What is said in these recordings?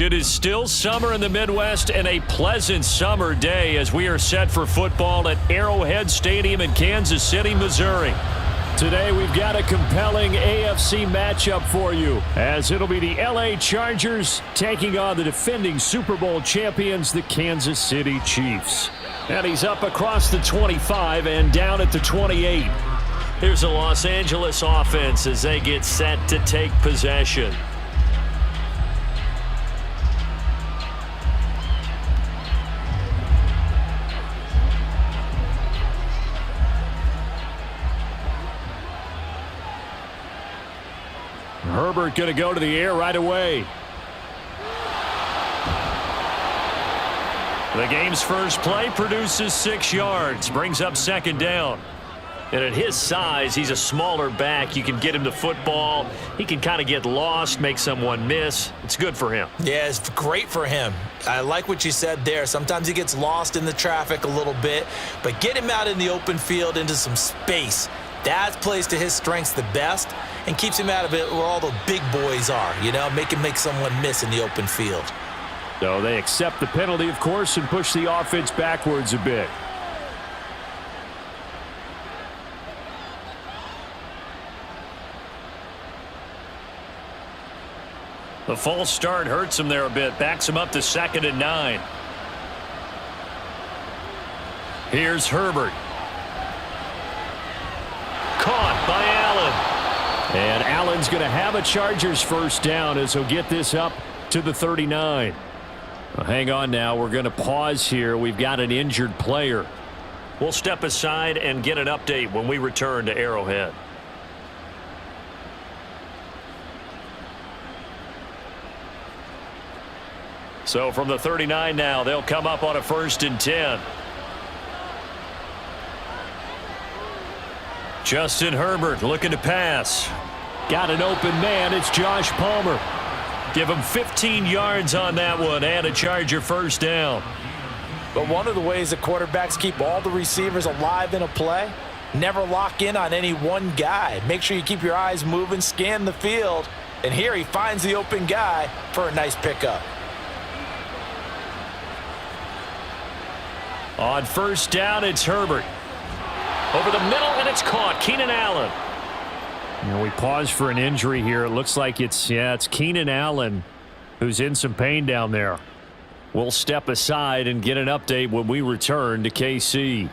It is still summer in the Midwest and a pleasant summer day as we are set for football at Arrowhead Stadium in Kansas City, Missouri. Today we've got a compelling AFC matchup for you as it'll be the LA Chargers taking on the defending Super Bowl champions, the Kansas City Chiefs. And he's up across the 25 and down at the 28. Here's the Los Angeles offense as they get set to take possession. Herbert going to go to the air right away. The game's first play produces 6 yards, brings up second down. And at his size, he's a smaller back. You can get him the football. He can kind of get lost, make someone miss. It's good for him. Yeah, it's great for him. I like what you said there. Sometimes he gets lost in the traffic a little bit, but get him out in the open field into some space. That plays to his strengths the best and keeps him out of it where all the big boys are, you know, make someone miss in the open field. So they accept the penalty, of course, and push the offense backwards a bit. The false start hurts him there a bit, backs him up to 2nd and 9. Here's Herbert. Caught by Allen. And Allen's going to have a Chargers first down as he'll get this up to the 39. Well, hang on now. We're going to pause here. We've got an injured player. We'll step aside and get an update when we return to Arrowhead. So from the 39 now, they'll come up on a 1st and 10. Justin Herbert looking to pass. Got an open man. It's Josh Palmer. Give him 15 yards on that one and a Charger first down. But one of the ways that quarterbacks keep all the receivers alive in a play, never lock in on any one guy. Make sure you keep your eyes moving, scan the field. And here he finds the open guy for a nice pickup. On first down, it's Herbert. Over the middle, and it's caught. Keenan Allen. You know, we pause for an injury here. It looks like it's Keenan Allen who's in some pain down there. We'll step aside and get an update when we return to KC.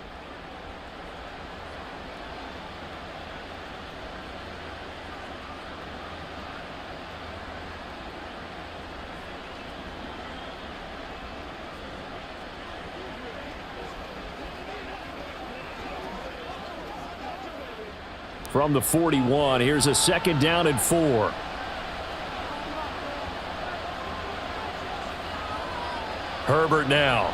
From the 41, here's a 2nd down and 4. Herbert now.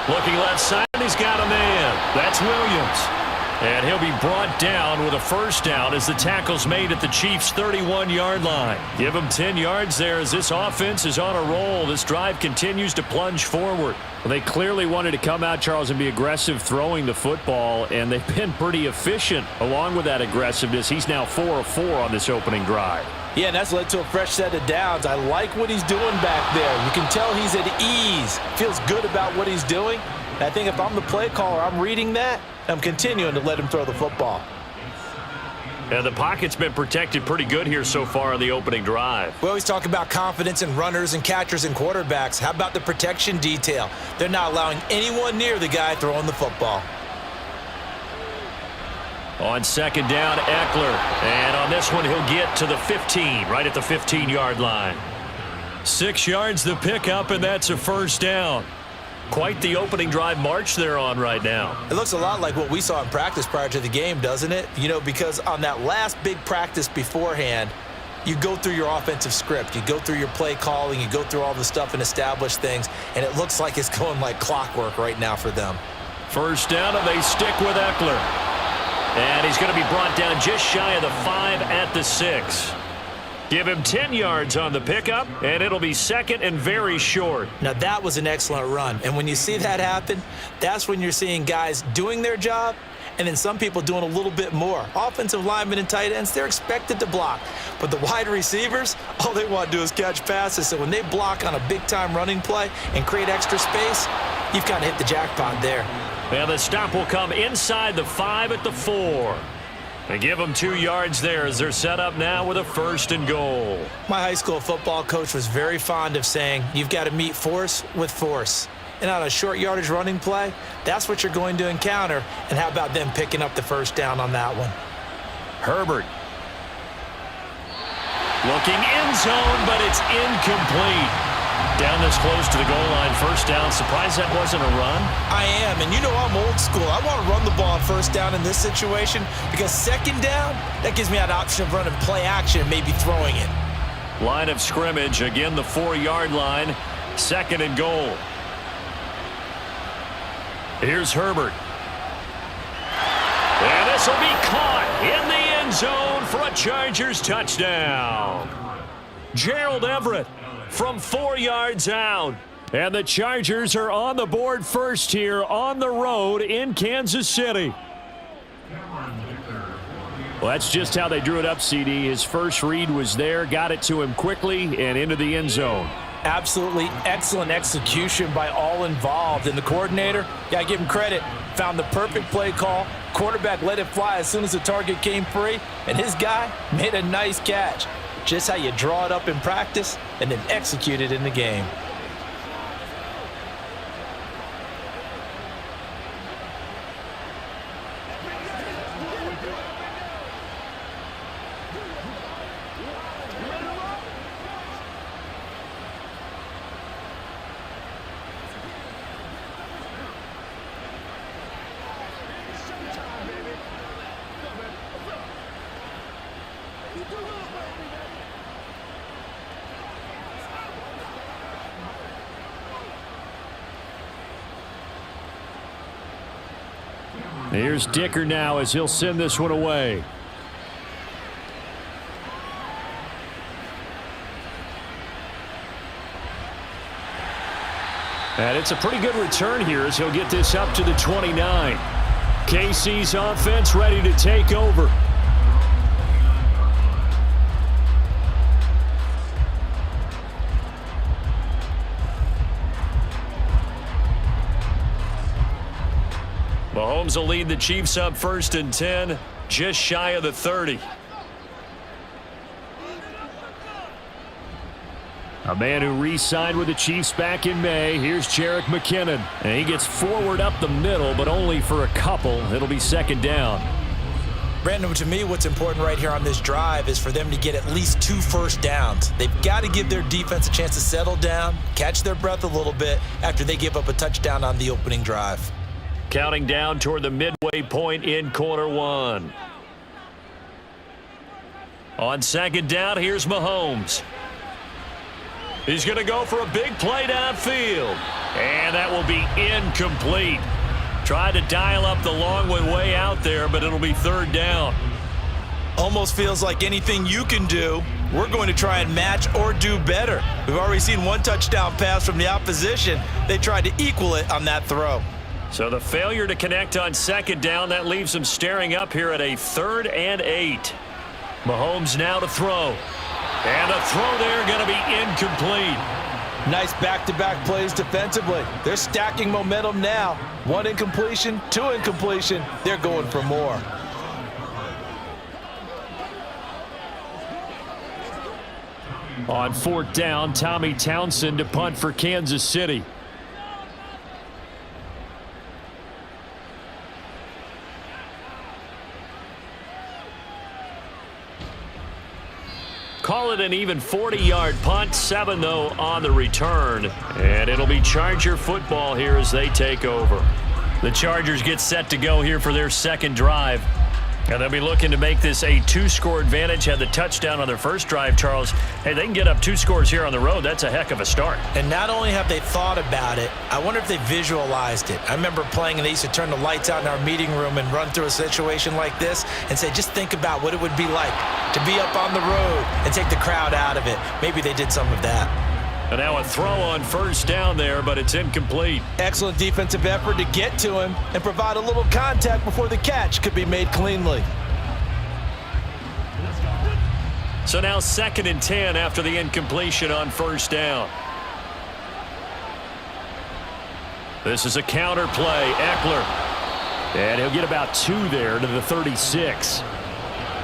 Looking left side, he's got a man. That's Williams. And he'll be brought down with a first down as the tackle's made at the Chiefs' 31-yard line. Give him 10 yards there as this offense is on a roll. This drive continues to plunge forward. Well, they clearly wanted to come out, Charles, and be aggressive throwing the football, and they've been pretty efficient along with that aggressiveness. He's now 4 of 4 on this opening drive. Yeah, and that's led to a fresh set of downs. I like what he's doing back there. You can tell he's at ease, feels good about what he's doing. And I think if I'm the play caller, I'm reading that, I'm continuing to let him throw the football. And the pocket's been protected pretty good here so far on the opening drive. We always talk about confidence in runners and catchers and quarterbacks. How about the protection detail? They're not allowing anyone near the guy throwing the football. On 2nd down, Eckler. And on this one, he'll get to the 15, right at the 15-yard line. 6 yards the pickup, and that's a first down. Quite the opening drive march they're on right now. It looks a lot like what we saw in practice prior to the game, doesn't it? You know, because on that last big practice beforehand, you go through your offensive script. You go through your play calling. You go through all the stuff and establish things. And it looks like it's going like clockwork right now for them. First down, and they stick with Eckler. And he's going to be brought down just shy of the 5 at the 6. Give him 10 yards on the pickup, and it'll be 2nd and very short. Now, that was an excellent run. And when you see that happen, that's when you're seeing guys doing their job and then some people doing a little bit more. Offensive linemen and tight ends, they're expected to block. But the wide receivers, all they want to do is catch passes. So when they block on a big-time running play and create extra space, you've kind of hit the jackpot there. And the stop will come inside the 5 at the 4. They give them 2 yards there as they're set up now with a 1st and goal. My high school football coach was very fond of saying, you've got to meet force with force. And on a short yardage running play, that's what you're going to encounter. And how about them picking up the 1st down on that one? Herbert. Looking end zone, but it's incomplete. Down this close to the goal line, 1st down. Surprised that wasn't a run? I am, and you know I'm old school. I want to run the ball on 1st down in this situation because 2nd down, that gives me an option of running play action and maybe throwing it. Line of scrimmage, again the 4-yard line, 2nd and goal. Here's Herbert. And this will be caught in the end zone for a Chargers touchdown. Gerald Everett from 4 yards out. And the Chargers are on the board first here on the road in Kansas City. Well, that's just how they drew it up, CD. His first read was there, got it to him quickly and into the end zone. Absolutely excellent execution by all involved. And the coordinator, got to give him credit, found the perfect play call. Quarterback let it fly as soon as the target came free. And his guy made a nice catch. Just how you draw it up in practice and then execute it in the game. Here's Dicker now as he'll send this one away. And it's a pretty good return here as he'll get this up to the 29. KC's offense ready to take over. Mahomes will lead the Chiefs up 1st and 10, just shy of the 30. A man who re-signed with the Chiefs back in May. Here's Jerick McKinnon. And he gets forward up the middle, but only for a couple. It'll be 2nd down. Brandon, to me, what's important right here on this drive is for them to get at least 2 first downs. They've got to give their defense a chance to settle down, catch their breath a little bit after they give up a touchdown on the opening drive. Counting down toward the midway point in quarter 1. On 2nd down, here's Mahomes. He's going to go for a big play downfield. And that will be incomplete. Tried to dial up the long one way out there, but it'll be 3rd down. Almost feels like anything you can do, we're going to try and match or do better. We've already seen 1 touchdown pass from the opposition. They tried to equal it on that throw. So the failure to connect on 2nd down, that leaves them staring up here at a 3rd and 8. Mahomes now to throw. And the throw there going to be incomplete. Nice back-to-back plays defensively. They're stacking momentum now. 1 incompletion, 2 incompletion. They're going for more. On 4th down, Tommy Townsend to punt for Kansas City. Call it an even 40-yard punt, 7 though on the return. And it'll be Charger football here as they take over. The Chargers get set to go here for their 2nd drive. And they'll be looking to make this a 2-score advantage. Had the touchdown on their first drive, Charles. Hey, they can get up 2 scores here on the road. That's a heck of a start. And not only have they thought about it, I wonder if they visualized it. I remember playing and they used to turn the lights out in our meeting room and run through a situation like this and say, just think about what it would be like to be up on the road and take the crowd out of it. Maybe they did some of that. And now a throw on first down there, but it's incomplete. Excellent defensive effort to get to him and provide a little contact before the catch could be made cleanly. So now 2nd and 10 after the incompletion on first down. This is a counter play. Eckler. And he'll get about 2 there to the 36.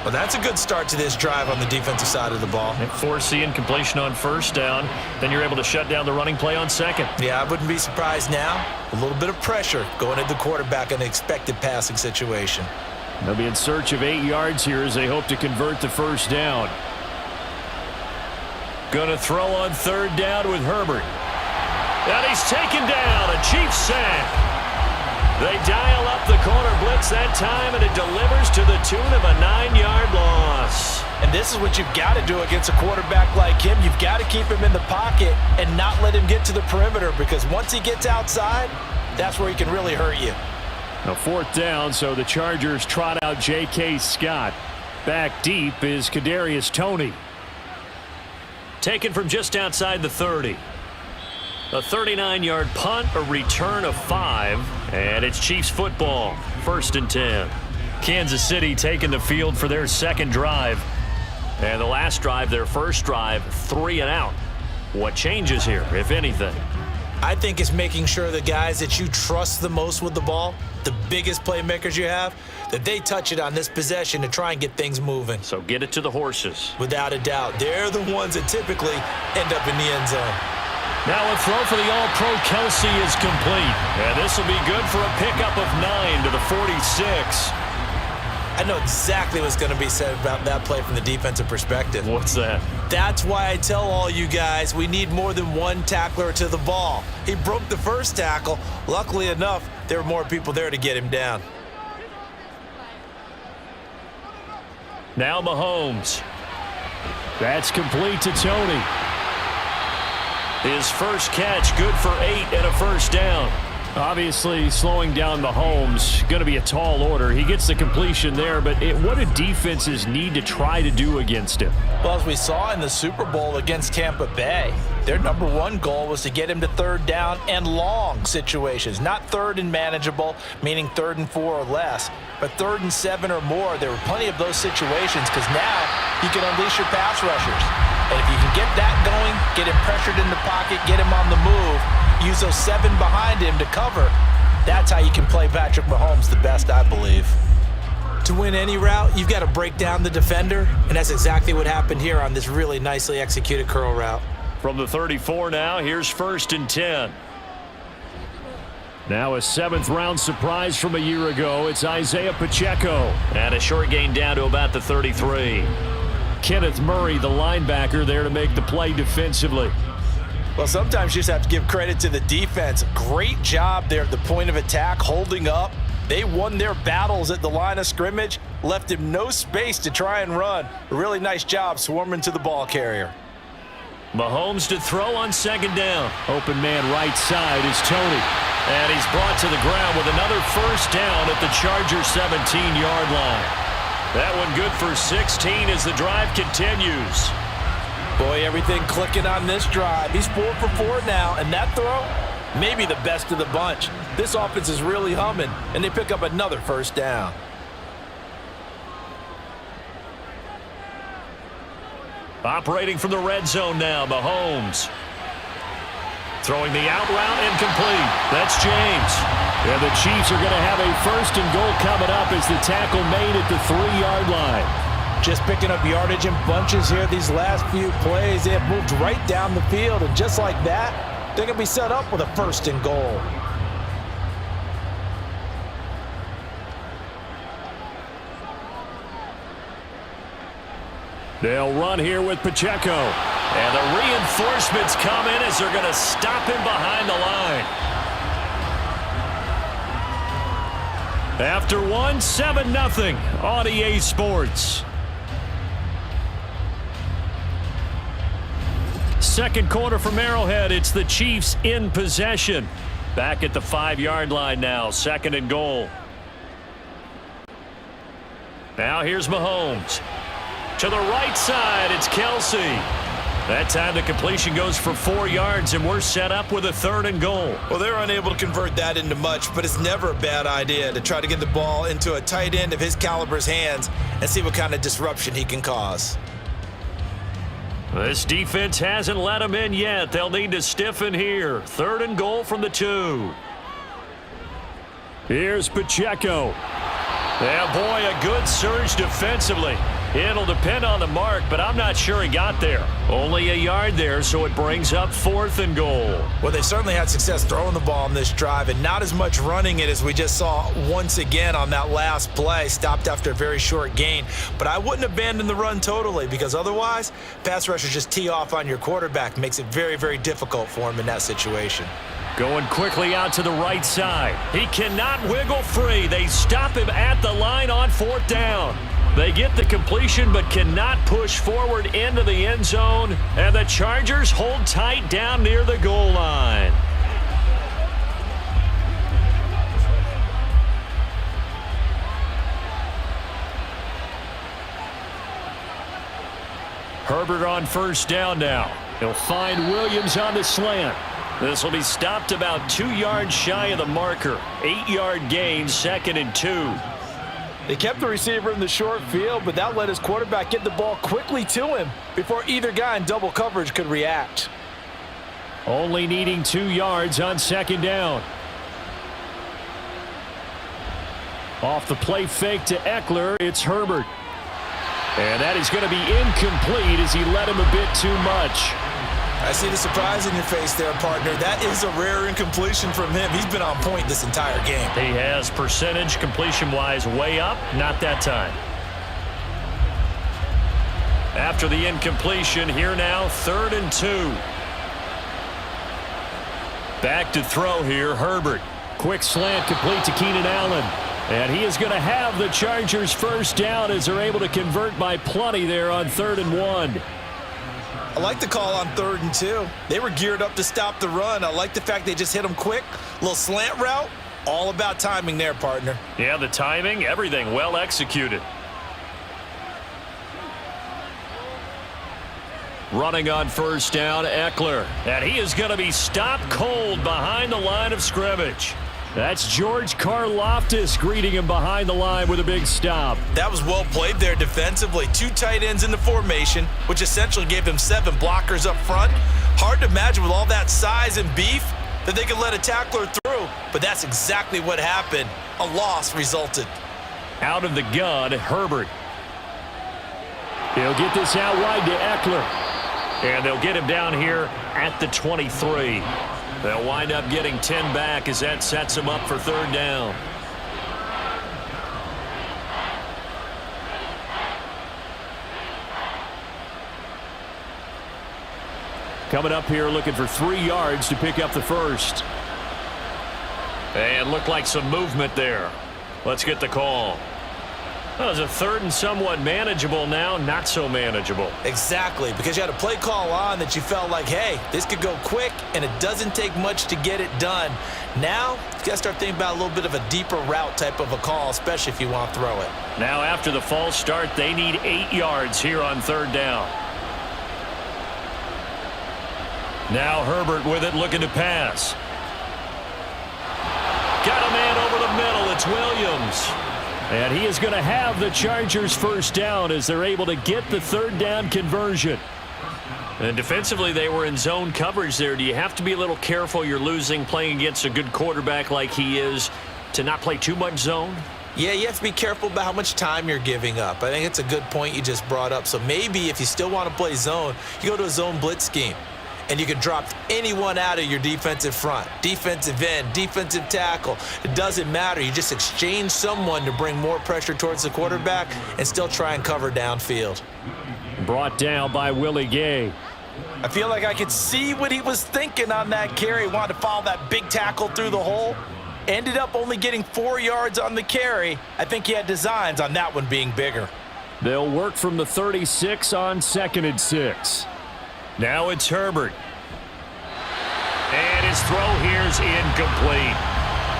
Well, that's a good start to this drive on the defensive side of the ball. And force the incompletion on first down. Then you're able to shut down the running play on 2nd. Yeah, I wouldn't be surprised now. A little bit of pressure going at the quarterback in an expected passing situation. They'll be in search of 8 yards here as they hope to convert the first down. Going to throw on 3rd down with Herbert. And he's taken down. A Chiefs sack. They dial up the corner blitz that time, and it delivers to the tune of a 9-yard loss. And this is what you've got to do against a quarterback like him. You've got to keep him in the pocket and not let him get to the perimeter, because once he gets outside, that's where he can really hurt you. Now 4th down, so the Chargers trot out J.K. Scott. Back deep is Kadarius Toney. Taken from just outside the 30. A 39-yard punt, a return of 5, and it's Chiefs football. 1st and 10. Kansas City taking the field for their 2nd drive. And the last drive, their 1st drive, 3 and out. What changes here, if anything? I think it's making sure the guys that you trust the most with the ball, the biggest playmakers you have, that they touch it on this possession to try and get things moving. So get it to the horses. Without a doubt. They're the ones that typically end up in the end zone. Now a throw for the All-Pro Kelsey is complete. And this will be good for a pickup of 9 to the 46. I know exactly what's going to be said about that play from the defensive perspective. What's that? That's why I tell all you guys we need more than one tackler to the ball. He broke the first tackle. Luckily enough, there were more people there to get him down. Now Mahomes. That's complete to Toney. His first catch, good for 8 and a first down. Obviously, slowing down Mahomes, going to be a tall order. He gets the completion there, but what do defenses need to try to do against him? Well, as we saw in the Super Bowl against Tampa Bay, their #1 goal was to get him to 3rd down and long situations. Not 3rd and manageable, meaning 3rd and 4 or less, but 3rd and 7 or more. There were plenty of those situations because now you can unleash your pass rushers. And if you can get that going, get him pressured in the pocket, get him on the move, use those 7 behind him to cover, that's how you can play Patrick Mahomes the best, I believe. To win any route, you've got to break down the defender, and that's exactly what happened here on this really nicely executed curl route. From the 34 now, here's 1st and 10. Now a 7th-round surprise from a year ago. It's Isaiah Pacheco. And a short gain down to about the 33. Kenneth Murray, the linebacker, there to make the play defensively. Well, sometimes you just have to give credit to the defense. Great job there at the point of attack, holding up. They won their battles at the line of scrimmage, left him no space to try and run. A really nice job swarming to the ball carrier. Mahomes to throw on 2nd down. Open man right side is Toney. And he's brought to the ground with another first down at the Chargers' 17-yard line. That one good for 16 as the drive continues. Boy, everything clicking on this drive. He's 4 for 4 now, and that throw, maybe the best of the bunch. This offense is really humming, and they pick up another first down. Operating from the red zone now, Mahomes. Throwing the out route incomplete. That's James. And the Chiefs are going to have a 1st and goal coming up as the tackle made at the 3-yard line. Just picking up yardage in bunches here these last few plays. They have moved right down the field, and just like that, they're going to be set up with a 1st and goal. They'll run here with Pacheco. And the reinforcements come in as they're going to stop him behind the line. After 7-0 on EA Sports. 2nd quarter from Arrowhead. It's the Chiefs in possession. Back at the 5-yard line now. 2nd and goal. Now here's Mahomes. To the right side, it's Kelsey. That time the completion goes for 4 yards, and we're set up with a 3rd and goal. Well, they're unable to convert that into much, but it's never a bad idea to try to get the ball into a tight end of his caliber's hands and see what kind of disruption he can cause. This defense hasn't let them in yet. They'll need to stiffen here. 3rd and goal from the 2. Here's Pacheco. Yeah, boy, a good surge defensively. It'll depend on the mark, but I'm not sure he got there. Only a yard there, so it brings up 4th and goal. Well, they certainly had success throwing the ball on this drive and not as much running it as we just saw once again on that last play. Stopped after a very short gain. But I wouldn't abandon the run totally because otherwise, pass rushers just tee off on your quarterback. Makes it very, very difficult for him in that situation. Going quickly out to the right side. He cannot wiggle free. They stop him at the line on 4th down. They get the completion but cannot push forward into the end zone. And the Chargers hold tight down near the goal line. Herbert on 1st down now. He'll find Williams on the slant. This will be stopped about 2 yards shy of the marker. 8-yard gain, 2nd and 2. They kept the receiver in the short field, but that let his quarterback get the ball quickly to him before either guy in double coverage could react. Only needing 2 yards on 2nd down. Off the play fake to Eckler, it's Herbert. And that is going to be incomplete as he let him a bit too much. I see the surprise in your face there, partner. That is a rare incompletion from him. He's been on point this entire game. He has percentage completion-wise way up, not that time. After the incompletion, here now, 3rd and 2. Back to throw here, Herbert. Quick slant complete to Keenan Allen. And he is going to have the Chargers 1st down as they're able to convert by plenty there on 3rd and 1. I like the call on 3rd and 2. They were geared up to stop the run. I like the fact they just hit him quick. Little slant route. All about timing there, partner. Yeah, the timing, everything well executed. Running on 1st down, Eckler. And he is going to be stopped cold behind the line of scrimmage. That's George Karlaftis greeting him behind the line with a big stop. That was well played there defensively. 2 tight ends in the formation, which essentially gave them 7 blockers up front. Hard to imagine with all that size and beef that they could let a tackler through, but that's exactly what happened. A loss resulted. Out of the gun, Herbert. He'll get this out wide to Eckler. And they'll get him down here at the 23. They'll wind up getting 10 back as that sets them up for 3rd down. Coming up here looking for 3 yards to pick up the 1st. And looked like some movement there. Let's get the call. That was a 3rd and somewhat manageable now, not so manageable. Exactly, because you had a play call on that you felt like, hey, this could go quick, and it doesn't take much to get it done. Now, you got to start thinking about a little bit of a deeper route type of a call, especially if you want to throw it. Now, after the false start, they need 8 yards here on 3rd down. Now Herbert with it, looking to pass. Got a man over the middle. It's Williams. And he is going to have the Chargers 1st down as they're able to get the 3rd down conversion. And defensively, they were in zone coverage there. Do you have to be a little careful? You're losing playing against a good quarterback like he is to not play too much zone? Yeah, you have to be careful about how much time you're giving up. I think it's a good point you just brought up. So maybe if you still want to play zone, you go to a zone blitz scheme. And you can drop anyone out of your defensive front, defensive end, defensive tackle. It doesn't matter. You just exchange someone to bring more pressure towards the quarterback and still try and cover downfield. Brought down by Willie Gay. I feel like I could see what he was thinking on that carry. He wanted to follow that big tackle through the hole. Ended up only getting 4 yards on the carry. I think he had designs on that one being bigger. They'll work from the 36 on 2nd and 6. Now it's Herbert. And his throw here's incomplete.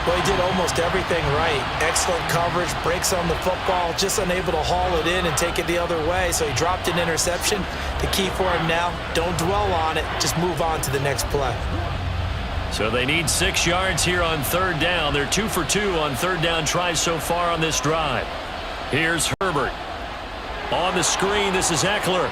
Well, he did almost everything right. Excellent coverage, breaks on the football, just unable to haul it in and take it the other way. So he dropped an interception. The key for him now, don't dwell on it. Just move on to the next play. So they need 6 yards here on third down. They're 2 for 2 on third down tries so far on this drive. Here's Herbert. On the screen, this is Eckler.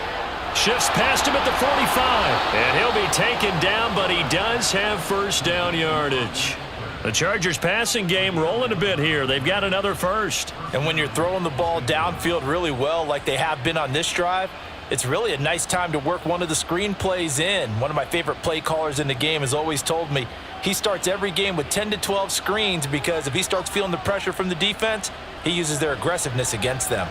Shifts past him at the 45. And he'll be taken down, but he does have first down yardage. The Chargers passing game rolling a bit here. They've got another first. And when you're throwing the ball downfield really well like they have been on this drive, it's really a nice time to work one of the screen plays in. One of my favorite play callers in the game has always told me he starts every game with 10 to 12 screens because if he starts feeling the pressure from the defense, he uses their aggressiveness against them.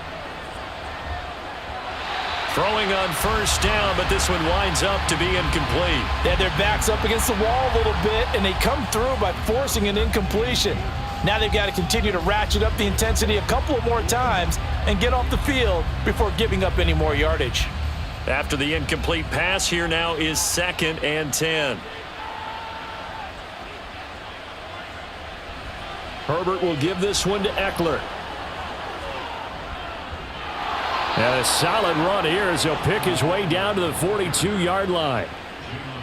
Throwing on first down, but this one winds up to be incomplete. They had their backs up against the wall a little bit, and they come through by forcing an incompletion. Now they've got to continue to ratchet up the intensity a couple of more times and get off the field before giving up any more yardage. After the incomplete pass, here now is 2nd and 10. Herbert will give this one to Eckler. And a solid run here as he'll pick his way down to the 42-yard line.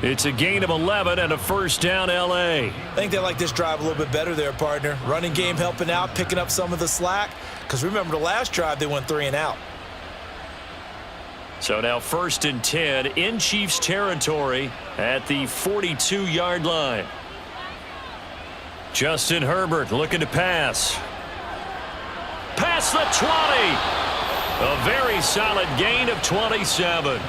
It's a gain of 11 and a first down L.A. I think they like this drive a little bit better there, partner. Running game helping out, picking up some of the slack. Because remember the last drive, they went 3 and out. So now 1st and 10 in Chiefs territory at the 42-yard line. Justin Herbert looking to pass. Past the 20. A very solid gain of 27.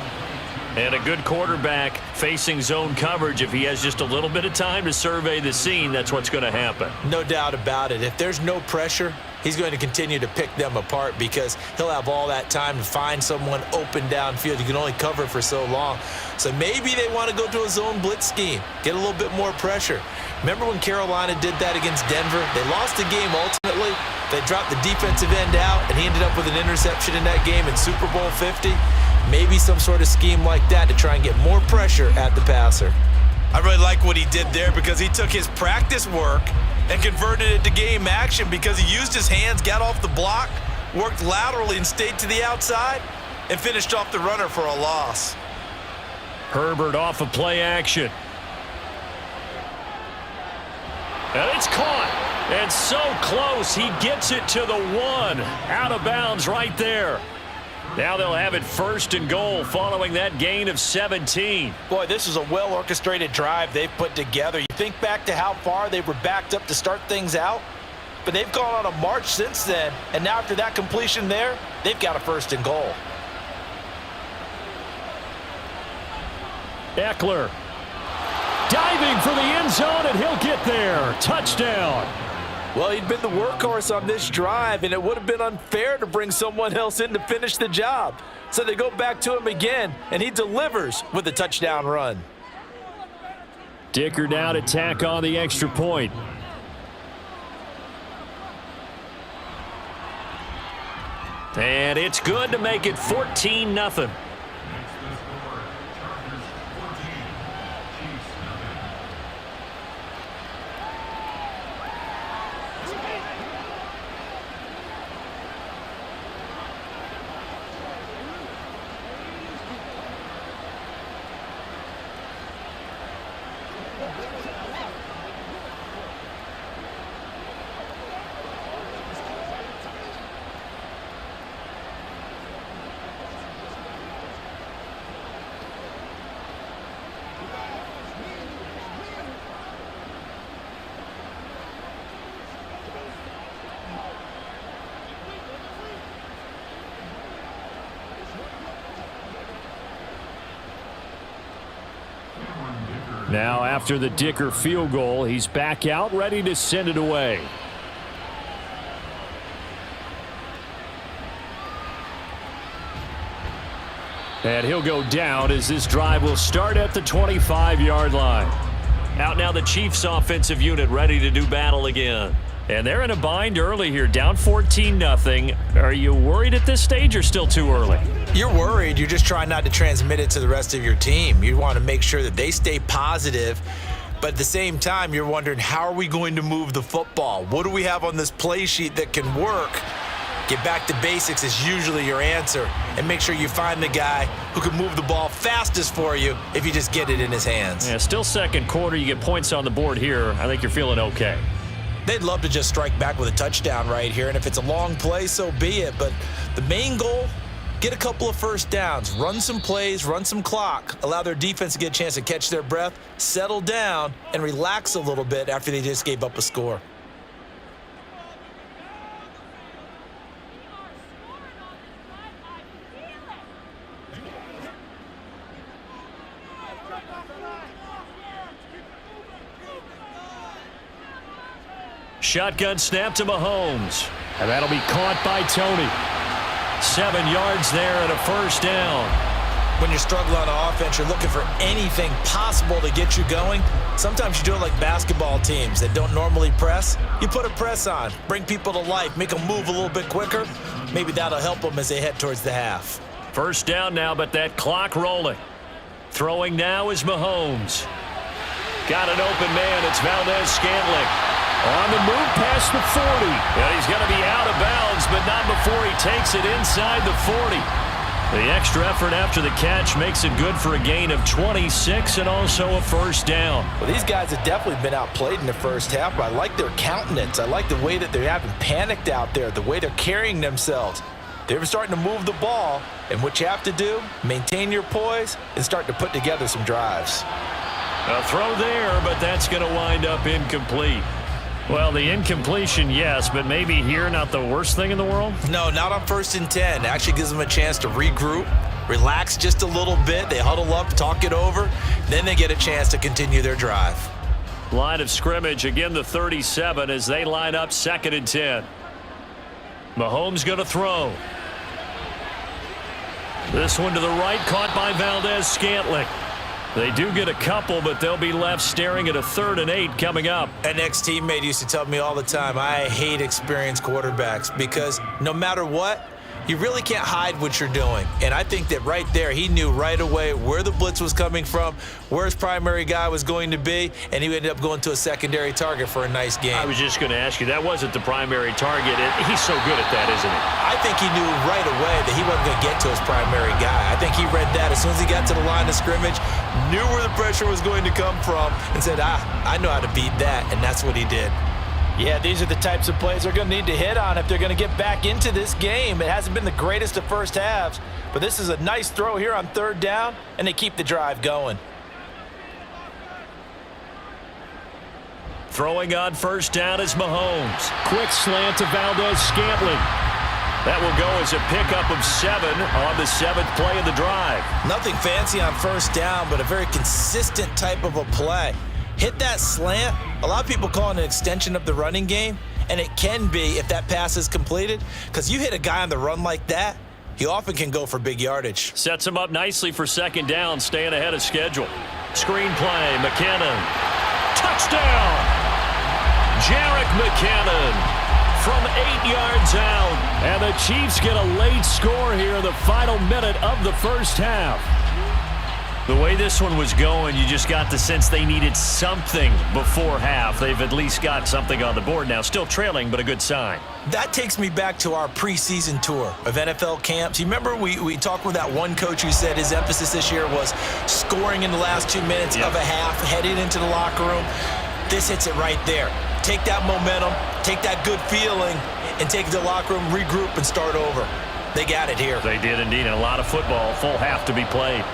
And a good quarterback facing zone coverage. If he has just a little bit of time to survey the scene, that's what's going to happen. No doubt about it. If there's no pressure, he's going to continue to pick them apart because he'll have all that time to find someone open downfield. You can only cover for so long. So maybe they want to go to a zone blitz scheme, get a little bit more pressure. Remember when Carolina did that against Denver? They lost the game ultimately. They dropped the defensive end out, and he ended up with an interception in that game in Super Bowl 50. Maybe some sort of scheme like that to try and get more pressure at the passer. I really like what he did there because he took his practice work and converted it to game action because he used his hands, got off the block, worked laterally and stayed to the outside, and finished off the runner for a loss. Herbert off of play action. And it's caught. And so close, he gets it to the 1. Out of bounds right there. Now they'll have it 1st and goal following that gain of 17. Boy, this is a well-orchestrated drive they've put together. You think back to how far they were backed up to start things out, but they've gone on a march since then, and now after that completion there, they've got a 1st and goal. Eckler diving for the end zone, and he'll get there. Touchdown. Well, he'd been the workhorse on this drive, and it would have been unfair to bring someone else in to finish the job. So they go back to him again, and he delivers with a touchdown run. Dicker now to tack on the extra point. And it's good to make it 14-0. Now after the Dicker field goal, he's back out ready to send it away. And he'll go down as this drive will start at the 25-yard line. Out now the Chiefs offensive unit ready to do battle again. And they're in a bind early here, down 14-0. Are you worried at this stage or still too early? You're worried. You're just trying not to transmit it to the rest of your team. You want to make sure that they stay positive But at the same time, you're wondering, how are we going to move the football? What do we have on this play sheet that can work? Get back to basics is usually your answer. And make sure you find the guy who can move the ball fastest for you if you just get it in his hands. Yeah, still second quarter. You get points on the board here. I think you're feeling okay. They'd love to just strike back with a touchdown right here. And if it's a long play, so be it. But the main goal, get a couple of first downs, run some plays, run some clock, allow their defense to get a chance to catch their breath, settle down, and relax a little bit after they just gave up a score. Shotgun snap to Mahomes. And that'll be caught by Tony. 7 yards there and a first down. When you're struggling on offense, you're looking for anything possible to get you going. Sometimes you do it like basketball teams that don't normally press. You put a press on, bring people to life, make them move a little bit quicker. Maybe that'll help them as they head towards the half. First down now, but that clock rolling. Throwing now is Mahomes. Got an open man. It's Valdez-Scantling. On the move past the 40. And he's going to be out of bounds, but not before he takes it inside the 40. The extra effort after the catch makes it good for a gain of 26 and also a first down. Well, these guys have definitely been outplayed in the first half, but I like their countenance. I like the way that they haven't panicked out there, the way they're carrying themselves. They're starting to move the ball, and what you have to do, maintain your poise and start to put together some drives. A throw there, but that's going to wind up incomplete. Well, the incompletion, yes, but maybe here not the worst thing in the world? No, not on 1st and 10. It actually gives them a chance to regroup, relax just a little bit. They huddle up, talk it over. Then they get a chance to continue their drive. Line of scrimmage, again the 37 as they line up 2nd and 10. Mahomes going to throw. This one to the right, caught by Valdez-Scantling. They do get a couple, but they'll be left staring at a 3rd and 8 coming up. An ex-teammate used to tell me all the time, I hate experienced quarterbacks because no matter what, you really can't hide what you're doing. And I think that right there, he knew right away where the blitz was coming from, where his primary guy was going to be, and he ended up going to a secondary target for a nice game. I was just going to ask you, that wasn't the primary target. He's so good at that, isn't he? I think he knew right away that he wasn't going to get to his primary guy. I think he read that as soon as he got to the line of scrimmage, knew where the pressure was going to come from, and said, I know how to beat that, and that's what he did. Yeah, these are the types of plays they're going to need to hit on if they're going to get back into this game. It hasn't been the greatest of first halves, but this is a nice throw here on 3rd down, and they keep the drive going. Throwing on 1st down is Mahomes. Quick slant to Valdez-Scantling. That will go as a pickup of 7 on the 7th play of the drive. Nothing fancy on 1st down, but a very consistent type of a play. Hit that slant. A lot of people call it an extension of the running game, and it can be if that pass is completed, because you hit a guy on the run like that, he often can go for big yardage. Sets him up nicely for 2nd down, staying ahead of schedule. Screen play, McKinnon. Touchdown! Jerick McKinnon from 8 yards out. And the Chiefs get a late score here in the final minute of the first half. The way this one was going, you just got the sense they needed something before half. They've at least got something on the board now. Still trailing, but a good sign. That takes me back to our preseason tour of NFL camps. You remember we talked with that one coach who said his emphasis this year was scoring in the last 2 minutes of a half, heading into the locker room. This hits it right there. Take that momentum, take that good feeling, and take it to the locker room, regroup, and start over. They got it here. They did indeed. And a lot of football, full half to be played.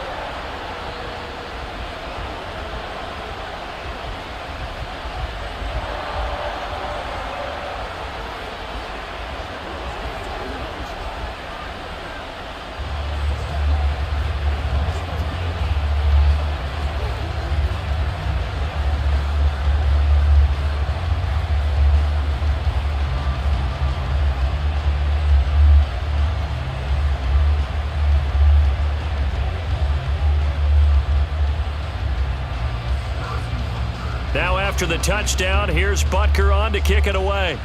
Now after the touchdown, here's Butker on to kick it away.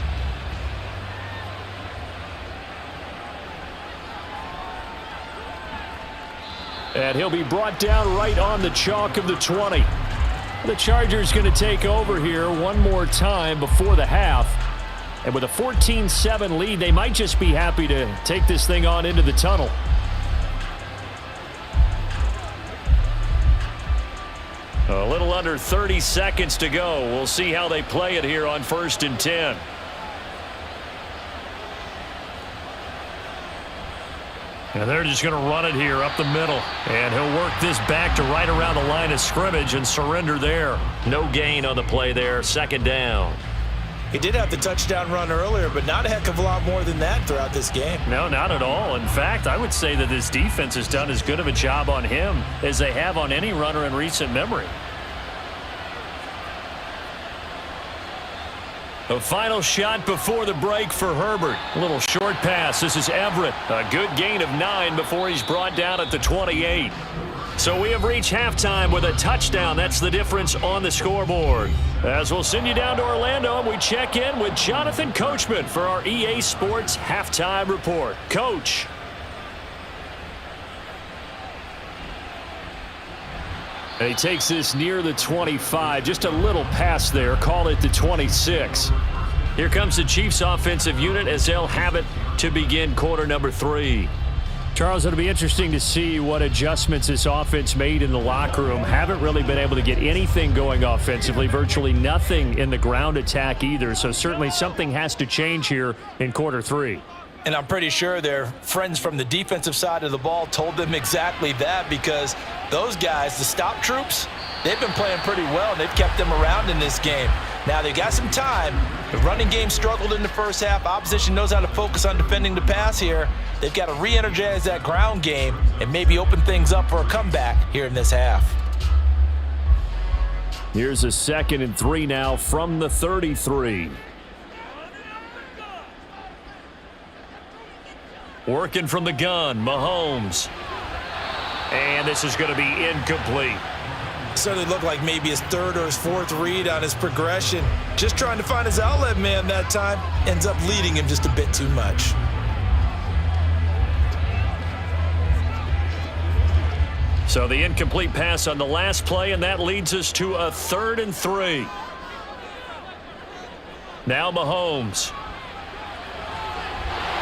And he'll be brought down right on the chalk of the 20. The Chargers going to take over here one more time before the half. And with a 14-7 lead, they might just be happy to take this thing on into the tunnel. A little under 30 seconds to go. We'll see how they play it here on 1st and 10. And they're just going to run it here up the middle. And he'll work this back to right around the line of scrimmage and surrender there. No gain on the play there. 2nd down. He did have the touchdown run earlier, but not a heck of a lot more than that throughout this game. No, not at all. In fact, I would say that this defense has done as good of a job on him as they have on any runner in recent memory. The final shot before the break for Herbert. A little short pass. This is Everett. A good gain of 9 before he's brought down at the 28. So we have reached halftime with a touchdown. That's the difference on the scoreboard. As we'll send you down to Orlando, and we check in with Jonathan Coachman for our EA Sports Halftime Report. Coach. And he takes this near the 25. Just a little pass there. Call it the 26. Here comes the Chiefs offensive unit as they'll have it to begin quarter number 3. Charles, it'll be interesting to see what adjustments this offense made in the locker room. Haven't really been able to get anything going offensively. Virtually nothing in the ground attack either. So certainly something has to change here in quarter 3. And I'm pretty sure their friends from the defensive side of the ball told them exactly that, because those guys, the stop troops, they've been playing pretty well, and they've kept them around in this game. Now, they got some time. The running game struggled in the first half. Opposition knows how to focus on defending the pass here. They've got to re-energize that ground game and maybe open things up for a comeback here in this half. Here's a 2nd and 3 now from the 33. Working from the gun, Mahomes. And this is going to be incomplete. Certainly looked like maybe his 3rd or his 4th read on his progression. Just trying to find his outlet man that time. Ends up leading him just a bit too much. So the incomplete pass on the last play, and that leads us to a 3rd and 3. Now Mahomes.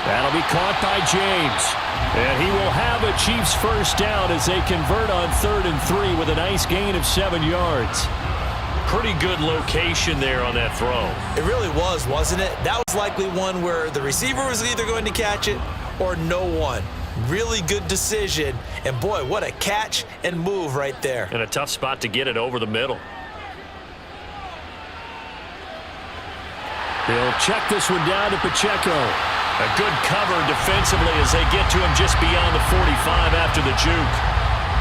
That'll be caught by James. And he will have a Chiefs first down as they convert on 3rd and 3 with a nice gain of 7 yards. Pretty good location there on that throw. It really was, wasn't it? That was likely one where the receiver was either going to catch it or no one. Really good decision. And boy, what a catch and move right there. And a tough spot to get it over the middle. He'll check this one down to Pacheco. A good cover defensively as they get to him just beyond the 45 after the juke.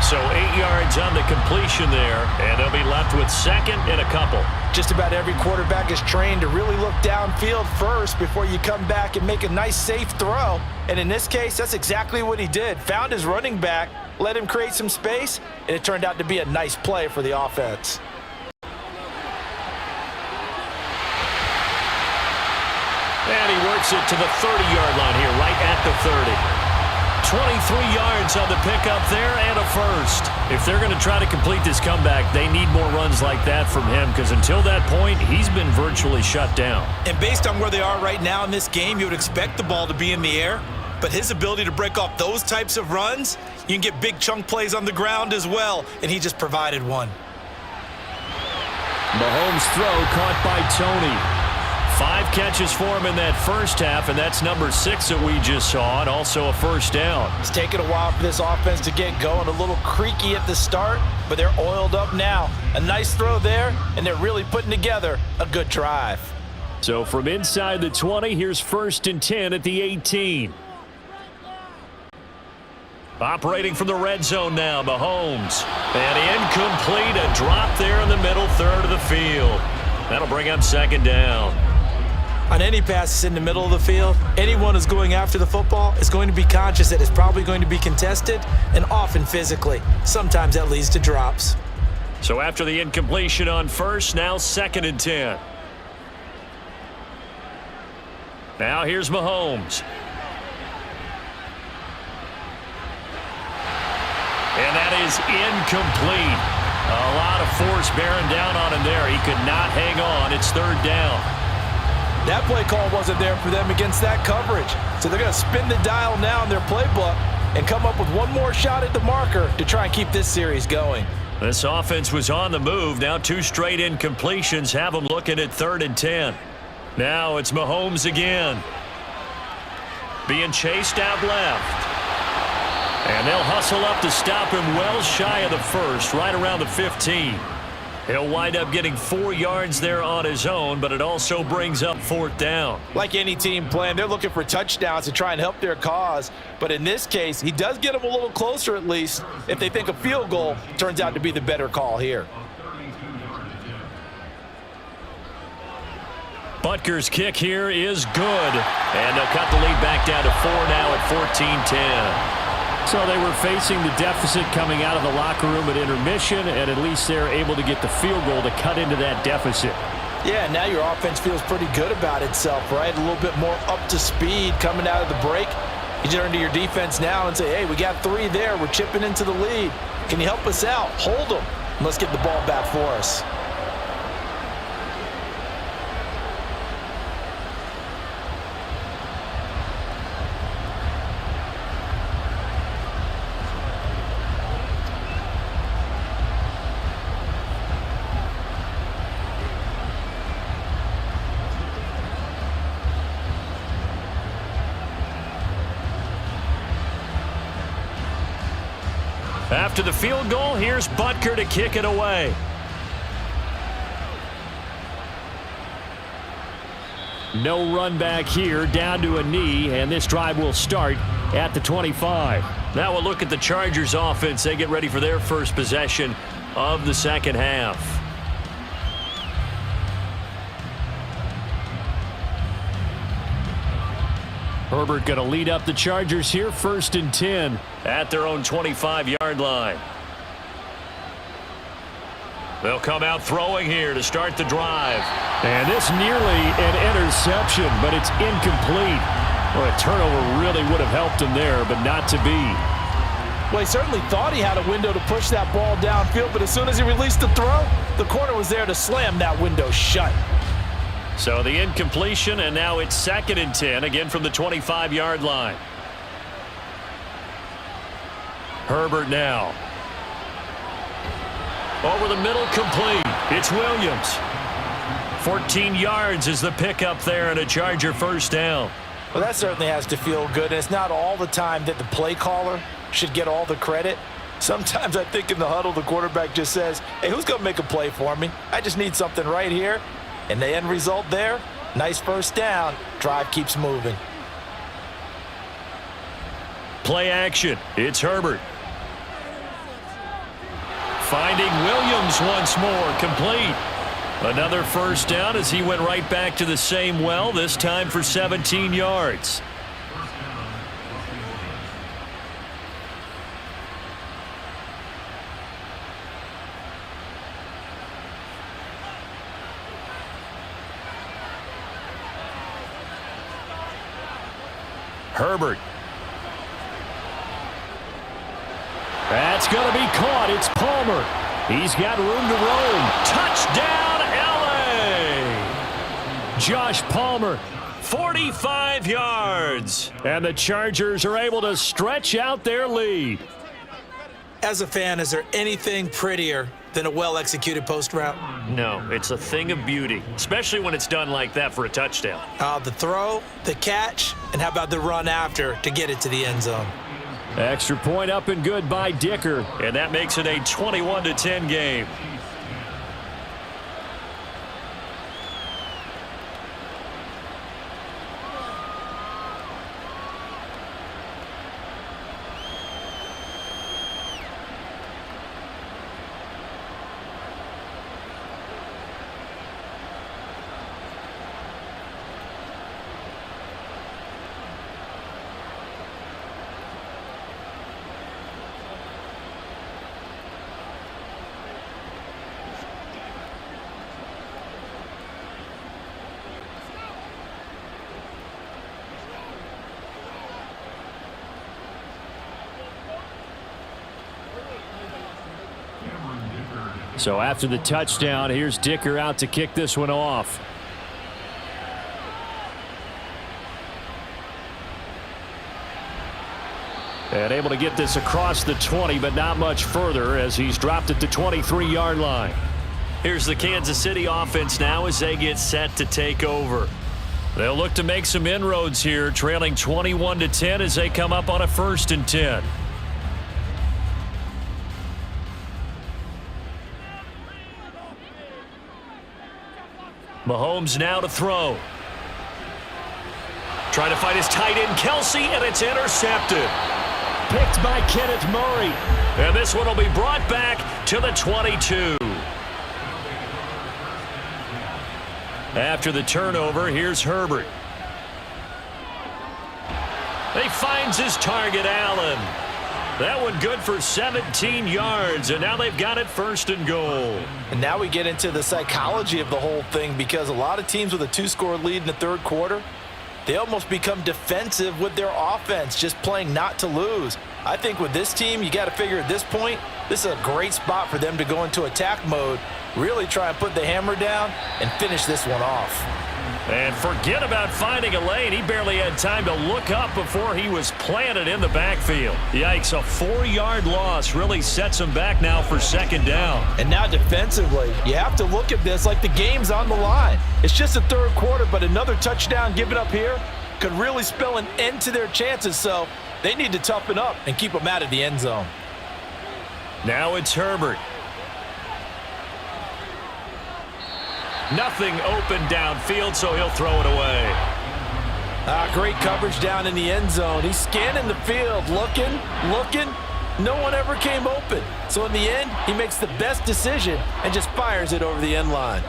So 8 yards on the completion there, and they'll be left with 2nd and a couple. Just about every quarterback is trained to really look downfield first before you come back and make a nice, safe throw. And in this case, that's exactly what he did. Found his running back, let him create some space, and it turned out to be a nice play for the offense. And he works it to the 30-yard line here, right at the 30. 23 yards on the pickup there and a first. If they're going to try to complete this comeback, they need more runs like that from him, because until that point, he's been virtually shut down. And based on where they are right now in this game, you would expect the ball to be in the air. But his ability to break off those types of runs, you can get big chunk plays on the ground as well, and he just provided one. Mahomes' throw caught by Tony. 5 catches for him in that first half, and that's number 6 that we just saw, and also a first down. It's taken a while for this offense to get going. A little creaky at the start, but they're oiled up now. A nice throw there, and they're really putting together a good drive. So from inside the 20, here's 1st and 10 at the 18. Operating from the red zone now, Mahomes. And incomplete, a drop there in the middle third of the field. That'll bring up 2nd down. On any passes in the middle of the field, anyone who's going after the football is going to be conscious that it's probably going to be contested, and often physically. Sometimes that leads to drops. So after the incompletion on first, now 2nd and 10. Now here's Mahomes. And that is incomplete. A lot of force bearing down on him there. He could not hang on. It's third down. That play call wasn't there for them against that coverage. So they're going to spin the dial now in their playbook and come up with one more shot at the marker to try and keep this series going. This offense was on the move. Now 2 straight incompletions have them looking at 3rd and 10. Now it's Mahomes again. Being chased out left. And they'll hustle up to stop him well shy of the first, right around the 15. He'll wind up getting 4 yards there on his own, but it also brings up 4th down. Like any team playing, they're looking for touchdowns to try and help their cause. But in this case, he does get them a little closer at least if they think a field goal turns out to be the better call here. Butker's kick here is good. And they'll cut the lead back down to 4 now at 14-10. So they were facing the deficit coming out of the locker room at intermission, and at least they're able to get the field goal to cut into that deficit. Yeah, now your offense feels pretty good about itself, right? A little bit more up to speed coming out of the break. You turn to your defense now and say, hey, we got 3 there. We're chipping into the lead. Can you help us out? Hold them. Let's get the ball back for us. After the field goal, here's Butker to kick it away. No run back here, down to a knee, and this drive will start at the 25. Now we'll look at the Chargers offense. They get ready for their first possession of the second half. Herbert going to lead up the Chargers here, 1st and 10 at their own 25-yard line. They'll come out throwing here to start the drive. And this nearly an interception, but it's incomplete. Well, a turnover really would have helped him there, but not to be. Well, he certainly thought he had a window to push that ball downfield, but as soon as he released the throw, the corner was there to slam that window shut. So the incompletion, and now it's 2nd and 10, again from the 25-yard line. Herbert now. Over the middle, complete. It's Williams. 14 yards is the pickup there, and a Charger 1st down. Well, that certainly has to feel good. And it's not all the time that the play caller should get all the credit. Sometimes I think in the huddle, the quarterback just says, hey, who's going to make a play for me? I just need something right here. And the end result there, nice 1st down. Drive keeps moving. Play action. It's Herbert. Finding Williams once more, complete. Another 1st down as he went right back to the same well, this time for 17 yards. Herbert. That's going to be caught. It's Palmer. He's got room to roam. Touchdown, L.A. Josh Palmer, 45 yards. And the Chargers are able to stretch out their lead. As a fan, is there anything prettier than a well-executed post route? No, it's a thing of beauty, especially when it's done like that for a touchdown. The throw, the catch, and how about the run after to get it to the end zone? Extra point up and good by Dicker, and that makes it a 21-10 game. So after the touchdown, here's Dicker out to kick this one off. And able to get this across the 20, but not much further as he's dropped it to 23-yard line. Here's the Kansas City offense now as they get set to take over. They'll look to make some inroads here, trailing 21-10 as they come up on a 1st and 10. Mahomes now to throw. Trying to find his tight end, Kelsey, and it's intercepted. Picked by Kenneth Murray. And this one will be brought back to the 22. After the turnover, here's Herbert. He finds his target, Allen. That one good for 17 yards, and now they've got it 1st and goal. And now we get into the psychology of the whole thing, because a lot of teams with a 2-score lead in the 3rd quarter, they almost become defensive with their offense, just playing not to lose. I think with this team, you got to figure at this point, this is a great spot for them to go into attack mode, really try and put the hammer down and finish this one off. And forget about finding a lane. He barely had time to look up before he was planted in the backfield. Yikes, a 4-yard loss really sets him back now for 2nd down. And now defensively, you have to look at this like the game's on the line. It's just the 3rd quarter, but another touchdown given up here could really spell an end to their chances, so they need to toughen up and keep them out of the end zone. Now it's Herbert. Nothing open downfield, so he'll throw it away. Great coverage down in the end zone. He's scanning the field, looking. No one ever came open. So in the end, he makes the best decision and just fires it over the end line.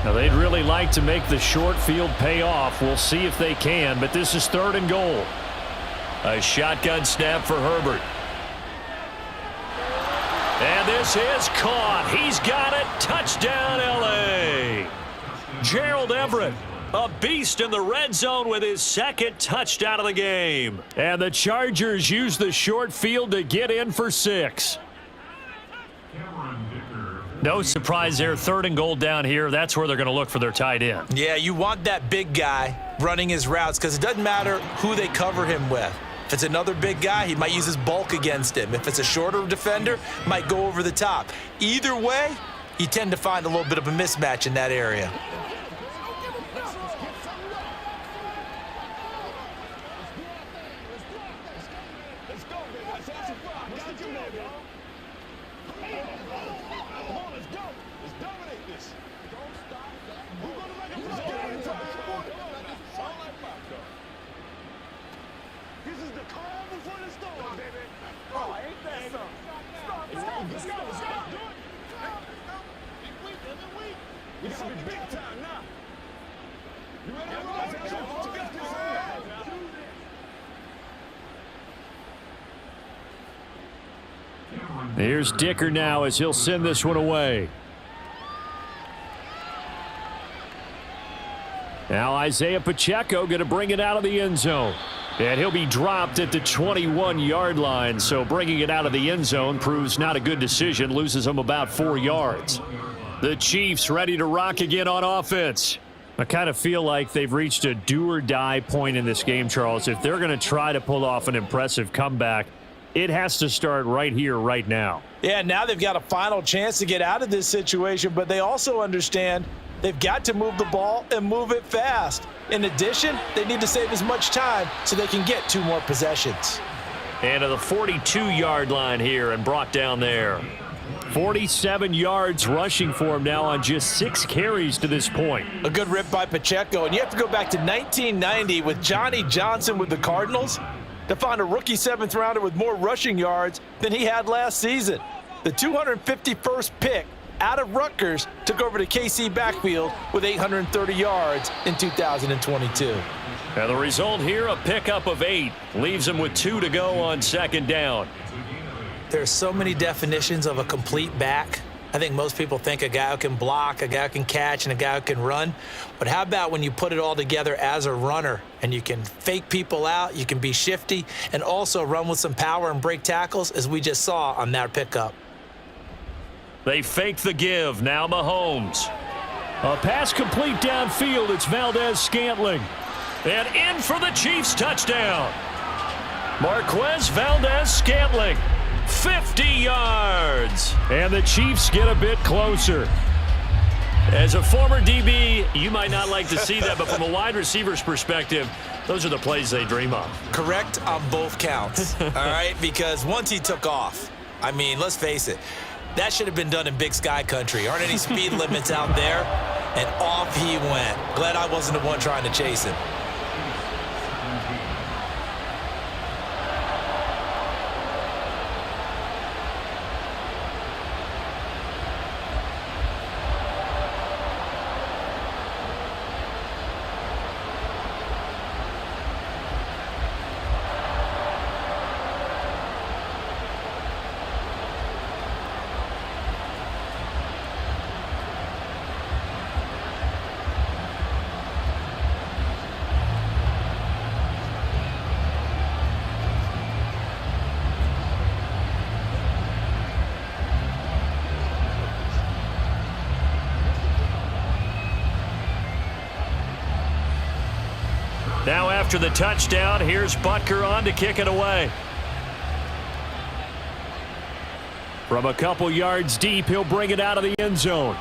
Now, they'd really like to make the short field pay off. We'll see if they can, but this is 3rd and goal. A shotgun snap for Herbert. And this is caught. He's got it. Touchdown, L.A. Gerald Everett, a beast in the red zone with his 2nd touchdown of the game. And the Chargers use the short field to get in for 6. No surprise there. 3rd and goal down here. That's where they're going to look for their tight end. Yeah, you want that big guy running his routes because it doesn't matter who they cover him with. If it's another big guy, he might use his bulk against him. If it's a shorter defender, might go over the top. Either way, you tend to find a little bit of a mismatch in that area. Here's Dicker now as he'll send this one away. Now Isaiah Pacheco going to bring it out of the end zone. And he'll be dropped at the 21-yard line, so bringing it out of the end zone proves not a good decision, loses him about 4 yards. The Chiefs ready to rock again on offense. I kind of feel like they've reached a do-or-die point in this game, Charles. If they're going to try to pull off an impressive comeback, it has to start right here, right now. Yeah, now they've got a final chance to get out of this situation, but they also understand they've got to move the ball and move it fast. In addition, they need to save as much time so they can get 2 more possessions. And to the 42-yard line here and brought down there. 47 yards rushing for him now on just 6 carries to this point. A good rip by Pacheco, and you have to go back to 1990 with Johnny Johnson with the Cardinals to find a rookie 7th rounder with more rushing yards than he had last season. The 251st pick out of Rutgers took over the KC backfield with 830 yards in 2022. Now the result here, a pickup of 8. Leaves him with 2 to go on 2nd down. There's so many definitions of a complete back. I think most people think a guy who can block, a guy who can catch, and a guy who can run. But how about when you put it all together as a runner and you can fake people out, you can be shifty, and also run with some power and break tackles, as we just saw on that pickup. They fake the give. Now Mahomes. A pass complete downfield. It's Valdez-Scantling. And in for the Chiefs touchdown. Marquez Valdez-Scantling. 50 yards. And the Chiefs get a bit closer. As a former DB, you might not like to see that, but from a wide receiver's perspective, those are the plays they dream of. Correct on both counts, all right? Because once he took off, I mean, let's face it, that should have been done in Big Sky country. Aren't any speed limits out there? And off he went. Glad I wasn't the one trying to chase him. Now after the touchdown, here's Butker on to kick it away. From a couple yards deep, he'll bring it out of the end zone.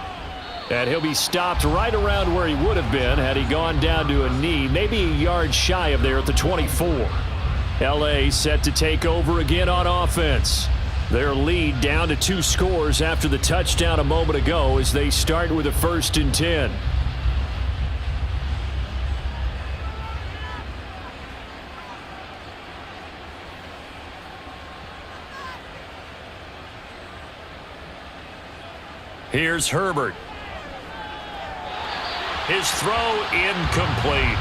And he'll be stopped right around where he would have been had he gone down to a knee, maybe a yard shy of there at the 24. L.A. set to take over again on offense. Their lead down to 2 scores after the touchdown a moment ago as they start with a 1st and 10. Here's Herbert. His throw incomplete.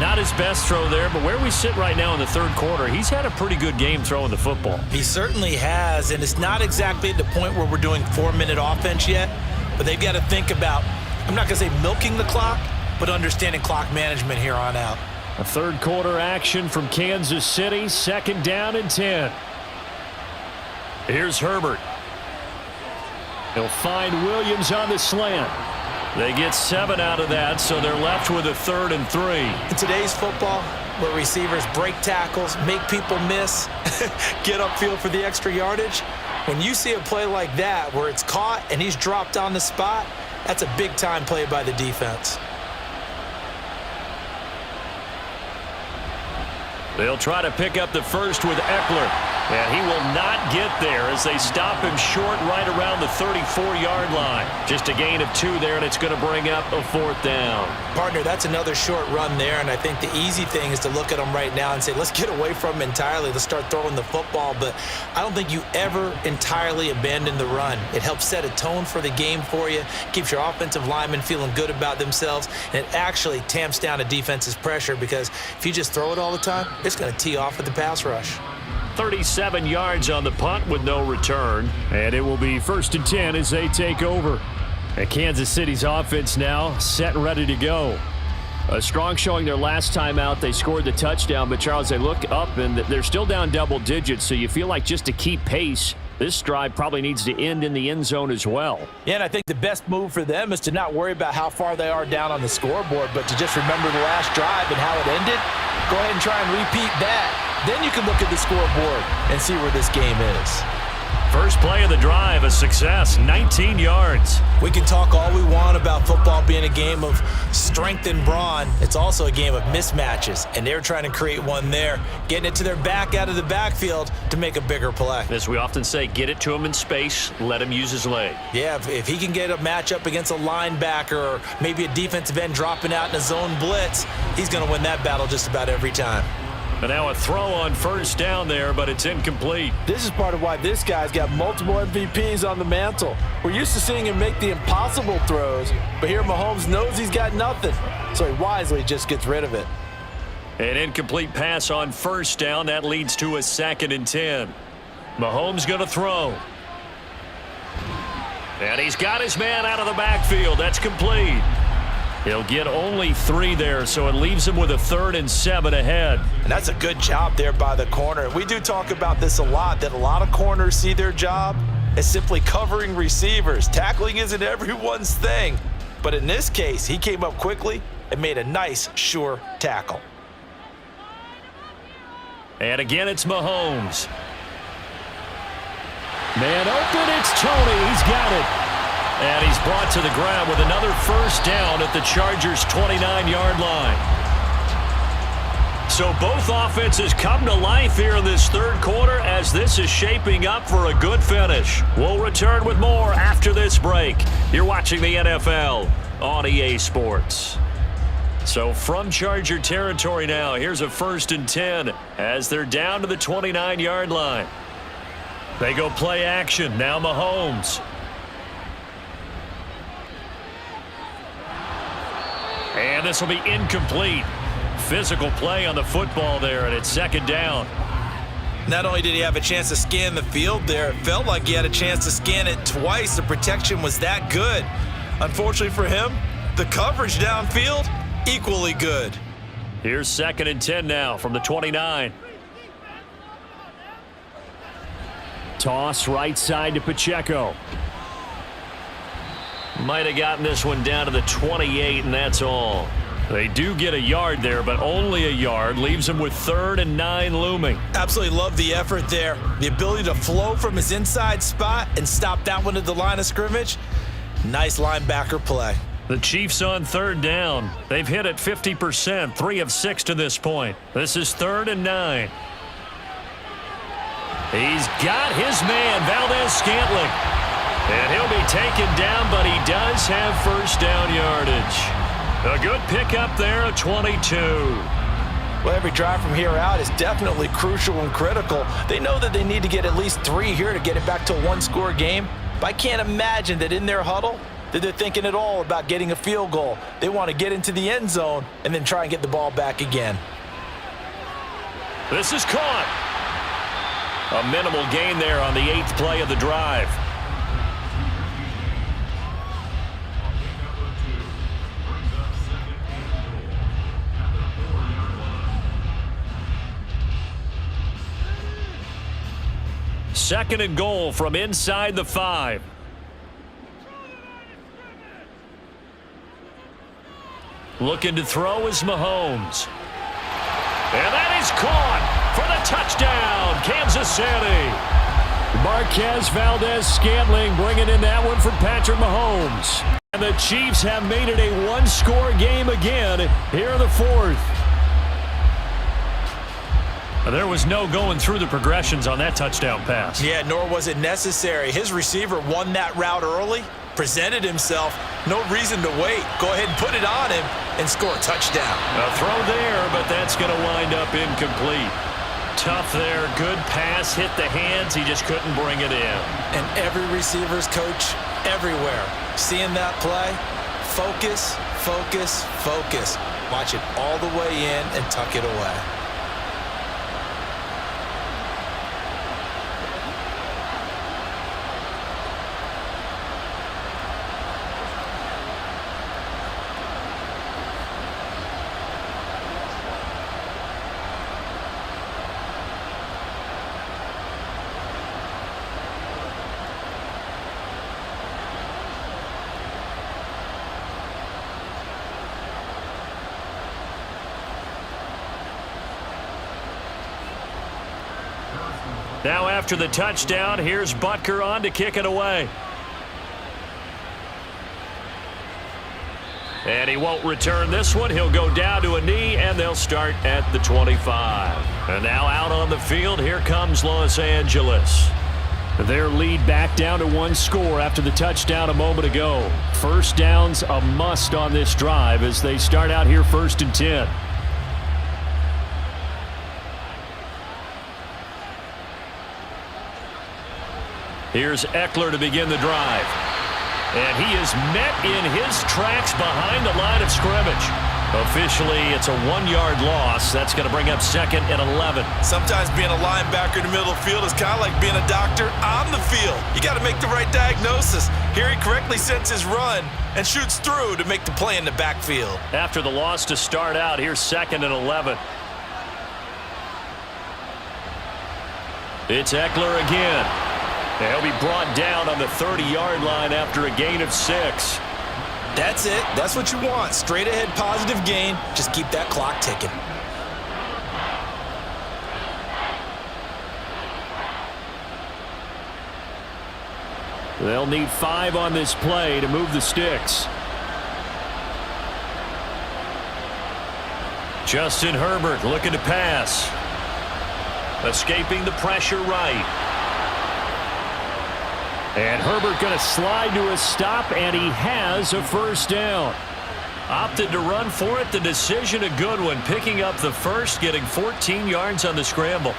Not his best throw there, but where we sit right now in the 3rd quarter, he's had a pretty good game throwing the football. He certainly has, and it's not exactly at the point where we're doing 4-minute offense yet, but they've got to think about, I'm not going to say milking the clock, but understanding clock management here on out. A 3rd quarter action from Kansas City, 2nd down and 10. Here's Herbert. He'll find Williams on the slant. They get 7 out of that, so they're left with a 3rd and 3. In today's football, where receivers break tackles, make people miss, get upfield for the extra yardage, when you see a play like that where it's caught and he's dropped on the spot, that's a big-time play by the defense. They'll try to pick up the first with Eckler. And he will not get there as they stop him short right around the 34-yard line. Just a gain of 2 there, and it's going to bring up a 4th down. Partner, that's another short run there, and I think the easy thing is to look at him right now and say, let's get away from him entirely. Let's start throwing the football. But I don't think you ever entirely abandon the run. It helps set a tone for the game for you, keeps your offensive linemen feeling good about themselves, and it actually tamps down a defense's pressure because if you just throw it all the time, it's going to tee off with the pass rush. 37 yards on the punt with no return. And it will be 1st and 10 as they take over. And Kansas City's offense now set and ready to go. A strong showing their last time out. They scored the touchdown, but Charles, they look up and they're still down double digits, so you feel like just to keep pace, this drive probably needs to end in the end zone as well. Yeah, and I think the best move for them is to not worry about how far they are down on the scoreboard, but to just remember the last drive and how it ended. Go ahead and try and repeat that. Then you can look at the scoreboard and see where this game is. First play of the drive, a success, 19 yards. We can talk all we want about football being a game of strength and brawn. It's also a game of mismatches, and they're trying to create one there, getting it to their back out of the backfield to make a bigger play. As we often say, get it to him in space, let him use his leg. Yeah, if he can get a matchup against a linebacker or maybe a defensive end dropping out in a zone blitz, he's going to win that battle just about every time. And now a throw on 1st down there, but it's incomplete. This is part of why this guy's got multiple MVPs on the mantle. We're used to seeing him make the impossible throws, but here Mahomes knows he's got nothing, so he wisely just gets rid of it. An incomplete pass on 1st down. That leads to a 2nd and 10. Mahomes going to throw. And he's got his man out of the backfield. That's complete. He'll get only 3 there, so it leaves him with a 3rd and 7 ahead. And that's a good job there by the corner. We do talk about this a lot, that a lot of corners see their job is simply covering receivers. Tackling isn't everyone's thing. But in this case, he came up quickly and made a nice, sure tackle. And again, it's Mahomes. Man open, it's Tony. He's got it. And he's brought to the ground with another first down at the Chargers' 29-yard line. So both offenses come to life here in this third quarter as this is shaping up for a good finish. We'll return with more after this break. You're watching the NFL on EA Sports. So from Charger territory now, here's a 1st and 10 as they're down to the 29-yard line. They go play action. Now Mahomes. And this will be incomplete. Physical play on the football there, and it's 2nd down. Not only did he have a chance to scan the field there, it felt like he had a chance to scan it twice. The protection was that good. Unfortunately for him, the coverage downfield, equally good. Here's 2nd and 10 now from the 29. Toss right side to Pacheco. Might have gotten this one down to the 28, and that's all. They do get a yard there, but only a yard. Leaves them with 3rd and 9 looming. Absolutely love the effort there. The ability to flow from his inside spot and stop that one at the line of scrimmage. Nice linebacker play. The Chiefs on 3rd down. They've hit it 50%, 3 of 6 to this point. This is 3rd and 9. He's got his man, Valdez-Scantling. And he'll be taken down, but he does have first down yardage. A good pickup there at 22. Well, every drive from here out is definitely crucial and critical. They know that they need to get at least 3 here to get it back to a one-score game. But I can't imagine that in their huddle that they're thinking at all about getting a field goal. They want to get into the end zone and then try and get the ball back again. This is caught. A minimal gain there on the 8th play of the drive. Second and goal from inside the 5. Looking to throw is Mahomes. And that is caught for the touchdown, Kansas City. Marquez Valdez-Scantling bringing in that one for Patrick Mahomes. And the Chiefs have made it a one-score game again here in the 4th. There was no going through the progressions on that touchdown pass. Yeah, nor was it necessary. His receiver won that route early, presented himself, no reason to wait. Go ahead and put it on him and score a touchdown. A throw there, but that's going to wind up incomplete. Tough there, good pass, hit the hands, he just couldn't bring it in. And every receiver's coach everywhere, seeing that play, focus, focus, focus. Watch it all the way in and tuck it away. Now after the touchdown, here's Butker on to kick it away. And he won't return this one. He'll go down to a knee, and they'll start at the 25. And now out on the field, here comes Los Angeles. Their lead back down to 1 score after the touchdown a moment ago. First down's a must on this drive as they start out here 1st and 10. Here's Eckler to begin the drive. And he is met in his tracks behind the line of scrimmage. Officially, it's a 1-yard loss. That's going to bring up 2nd and 11. Sometimes being a linebacker in the middle of the field is kind of like being a doctor on the field. You got to make the right diagnosis. Here he correctly sets his run and shoots through to make the play in the backfield. After the loss to start out, here's 2nd and 11. It's Eckler again. He'll be brought down on the 30-yard line after a gain of 6. That's it. That's what you want. Straight ahead positive gain. Just keep that clock ticking. They'll need 5 on this play to move the sticks. Justin Herbert looking to pass. Escaping the pressure right. And Herbert going to slide to a stop, and he has a first down. Opted to run for it. The decision a good one. Picking up the first, getting 14 yards on the scramble.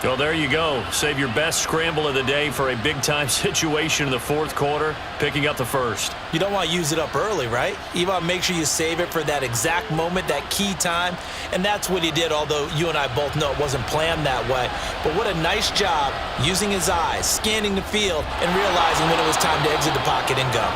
Well, there you go. Save your best scramble of the day for a big-time situation in the fourth quarter, picking up the first. You don't want to use it up early, right? You want to make sure you save it for that exact moment, that key time, and that's what he did, although you and I both know it wasn't planned that way. But what a nice job using his eyes, scanning the field, and realizing when it was time to exit the pocket and go.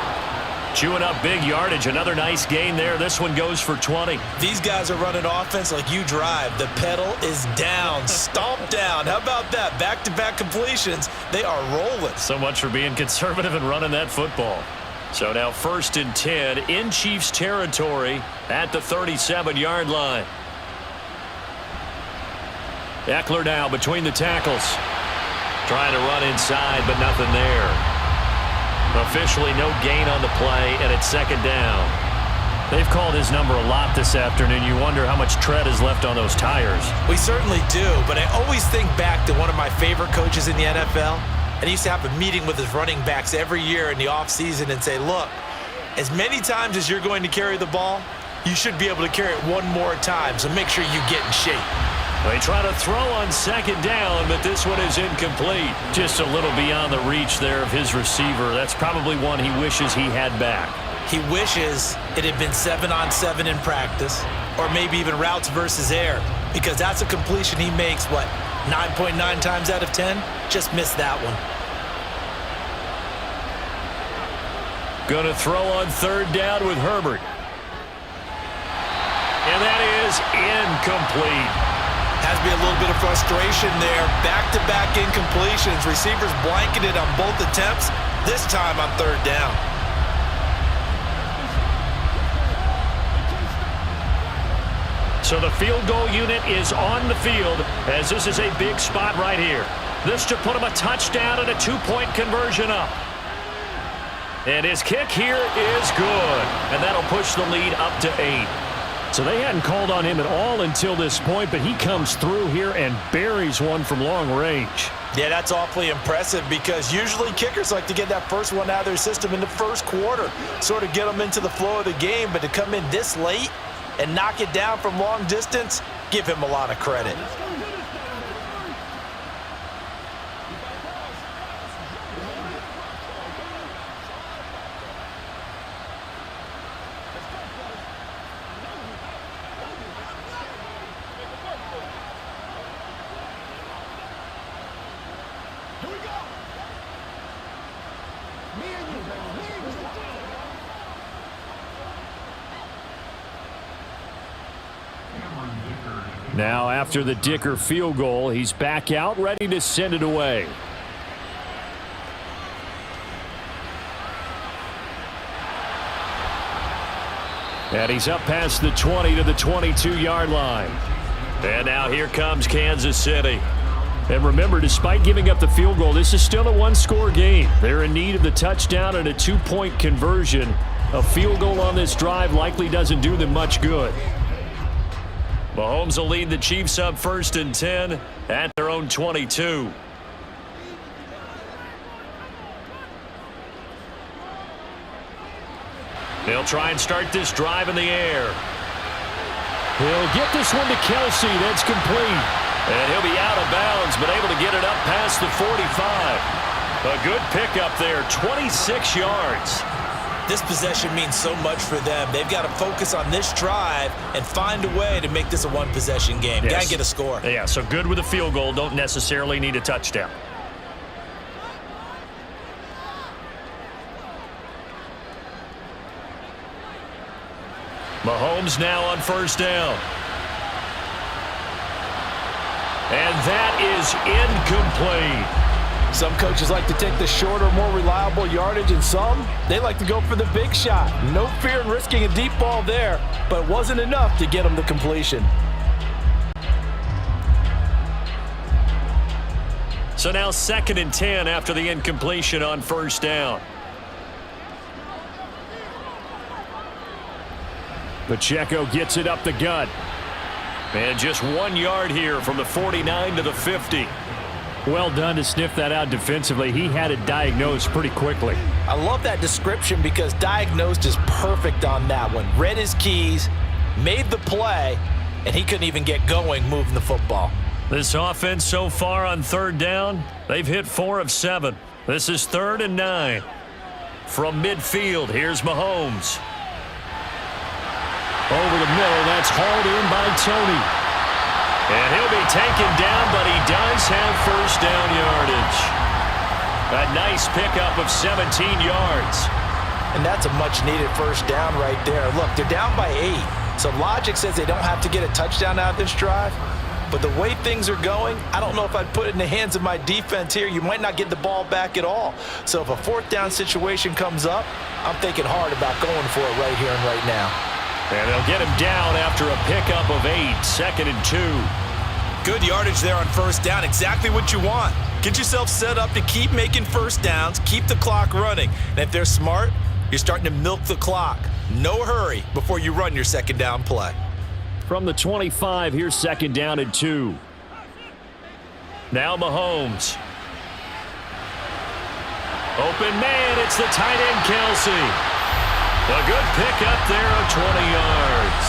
Chewing up big yardage. Another nice gain there. This one goes for 20. These guys are running offense like you drive. The pedal is down, stomped down. How about that? Back-to-back completions. They are rolling. So much for being conservative and running that football. So now 1st and 10 in Chiefs territory at the 37-yard line. Eckler now between the tackles. Trying to run inside, but nothing there. Officially no gain on the play, and it's 2nd down. They've called his number a lot this afternoon. You wonder how much tread is left on those tires. We certainly do, but I always think back to one of my favorite coaches in the NFL, and he used to have a meeting with his running backs every year in the offseason and say, look, as many times as you're going to carry the ball, you should be able to carry it one more time, so make sure you get in shape. They try to throw on 2nd down, but this one is incomplete. Just a little beyond the reach there of his receiver. That's probably one he wishes he had back. He wishes it had been 7-on-7 in practice, or maybe even routes versus air, because that's a completion he makes, 9.9 times out of 10? Just missed that one. Gonna throw on 3rd down with Herbert. And that is incomplete. Has to be a little bit of frustration there. Back-to-back incompletions. Receivers blanketed on both attempts, this time on 3rd down. So the field goal unit is on the field, as this is a big spot right here. This to put him a touchdown and a 2-point conversion up. And his kick here is good. And that'll push the lead up to 8. So they hadn't called on him at all until this point, but he comes through here and buries one from long range. Yeah, that's awfully impressive because usually kickers like to get that first one out of their system in the first quarter, sort of get them into the flow of the game, but to come in this late and knock it down from long distance, give him a lot of credit. Now after the Dicker field goal, he's back out, ready to send it away. And he's up past the 20 to the 22-yard line. And now here comes Kansas City. And remember, despite giving up the field goal, this is still a one-score game. They're in need of the touchdown and a 2-point conversion. A field goal on this drive likely doesn't do them much good. Mahomes will lead the Chiefs up 1st and 10 at their own 22. They'll try and start this drive in the air. He'll get this one to Kelsey. That's complete. And he'll be out of bounds, but able to get it up past the 45. A good pickup there, 26 yards. This possession means so much for them. They've got to focus on this drive and find a way to make this a one-possession game. Yes. Got to get a score. Yeah, so good with a field goal. Don't necessarily need a touchdown. Mahomes now on 1st down. And that is incomplete. Some coaches like to take the shorter, more reliable yardage, and some, they like to go for the big shot. No fear in risking a deep ball there, but it wasn't enough to get them the completion. So now 2nd and 10 after the incompletion on first down. Pacheco gets it up the gut. And just 1 yard here from the 49 to the 50. Well done to sniff that out defensively. He had it diagnosed pretty quickly. I love that description because diagnosed is perfect on that one. Read his keys, made the play, and he couldn't even get going moving the football. This offense so far on 3rd down, they've hit 4 of 7. This is 3rd and 9. From midfield, here's Mahomes. Over the middle, that's hauled in by Tony. And he'll be taken down, but he does have first down yardage. A nice pickup of 17 yards. And that's a much-needed first down right there. Look, they're down by 8. So logic says they don't have to get a touchdown out of this drive. But the way things are going, I don't know if I'd put it in the hands of my defense here. You might not get the ball back at all. So if a 4th down situation comes up, I'm thinking hard about going for it right here and right now. And they'll get him down after a pickup of 8, 2nd and 2. Good yardage there on first down. Exactly what you want. Get yourself set up to keep making first downs, keep the clock running. And if they're smart, you're starting to milk the clock. No hurry before you run your 2nd down play. From the 25, here's 2nd down and 2. Now Mahomes. Open man, it's the tight end Kelsey. A good pickup there of 20 yards.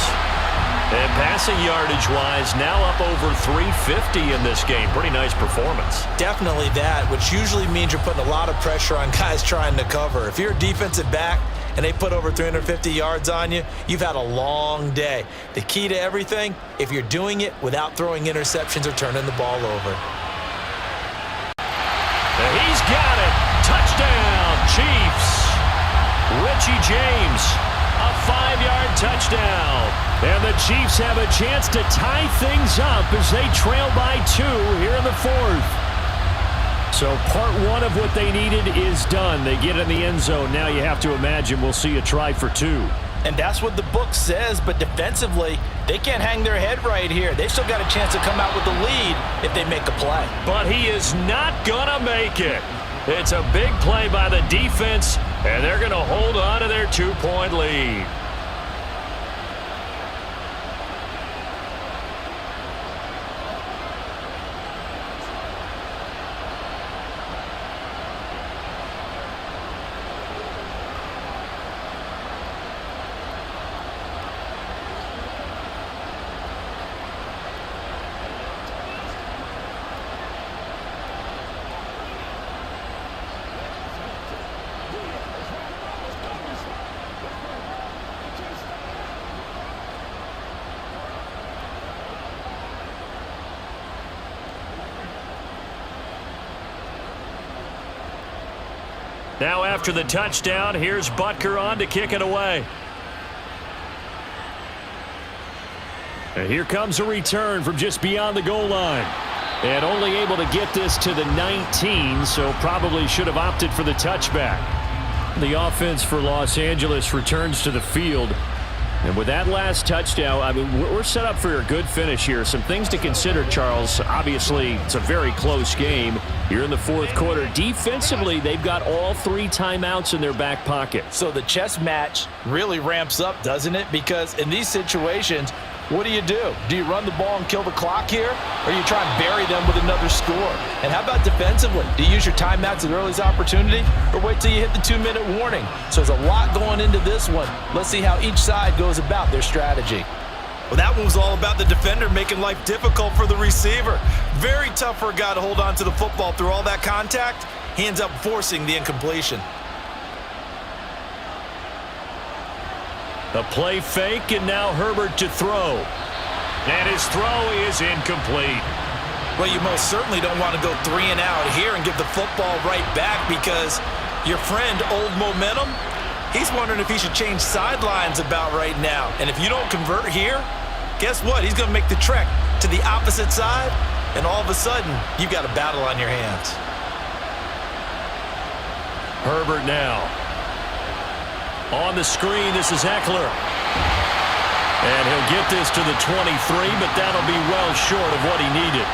And passing yardage-wise, now up over 350 in this game. Pretty nice performance. Definitely that, which usually means you're putting a lot of pressure on guys trying to cover. If you're a defensive back and they put over 350 yards on you, you've had a long day. The key to everything, if you're doing it without throwing interceptions or turning the ball over. And he's got it. Touchdown, Chiefs. Richie James, a 5-yard touchdown. And the Chiefs have a chance to tie things up as they trail by 2 here in the 4th. So part 1 of what they needed is done. They get in the end zone. Now you have to imagine we'll see a try for 2. And that's what the book says, but defensively, they can't hang their head right here. They've still got a chance to come out with the lead if they make a play. But he is not going to make it. It's a big play by the defense, and they're going to hold on to their 2-point lead. Now after the touchdown, here's Butker on to kick it away. And here comes a return from just beyond the goal line. And only able to get this to the 19, so probably should have opted for the touchback. The offense for Los Angeles returns to the field. And with that last touchdown, I mean, we're set up for a good finish here. Some things to consider, Charles. Obviously, it's a very close game. Here in the 4th quarter, defensively, they've got all 3 timeouts in their back pocket. So the chess match really ramps up, doesn't it? Because in these situations, what do? Do you run the ball and kill the clock here? Or you try and bury them with another score? And how about defensively? Do you use your timeouts at the earliest opportunity? Or wait till you hit the 2-minute warning? So there's a lot going into this one. Let's see how each side goes about their strategy. Well, that one was all about the defender making life difficult for the receiver. Very tough for a guy to hold on to the football through all that contact. He ends up forcing the incompletion. A play fake, and now Herbert to throw. And his throw is incomplete. Well, you most certainly don't want to go 3 and out here and give the football right back because your friend, Old Momentum, he's wondering if he should change sidelines about right now. And if you don't convert here, guess what? He's going to make the trek to the opposite side, and all of a sudden, you've got a battle on your hands. Herbert now. On the screen, this is Eckler. And he'll get this to the 23, but that'll be well short of what he needed.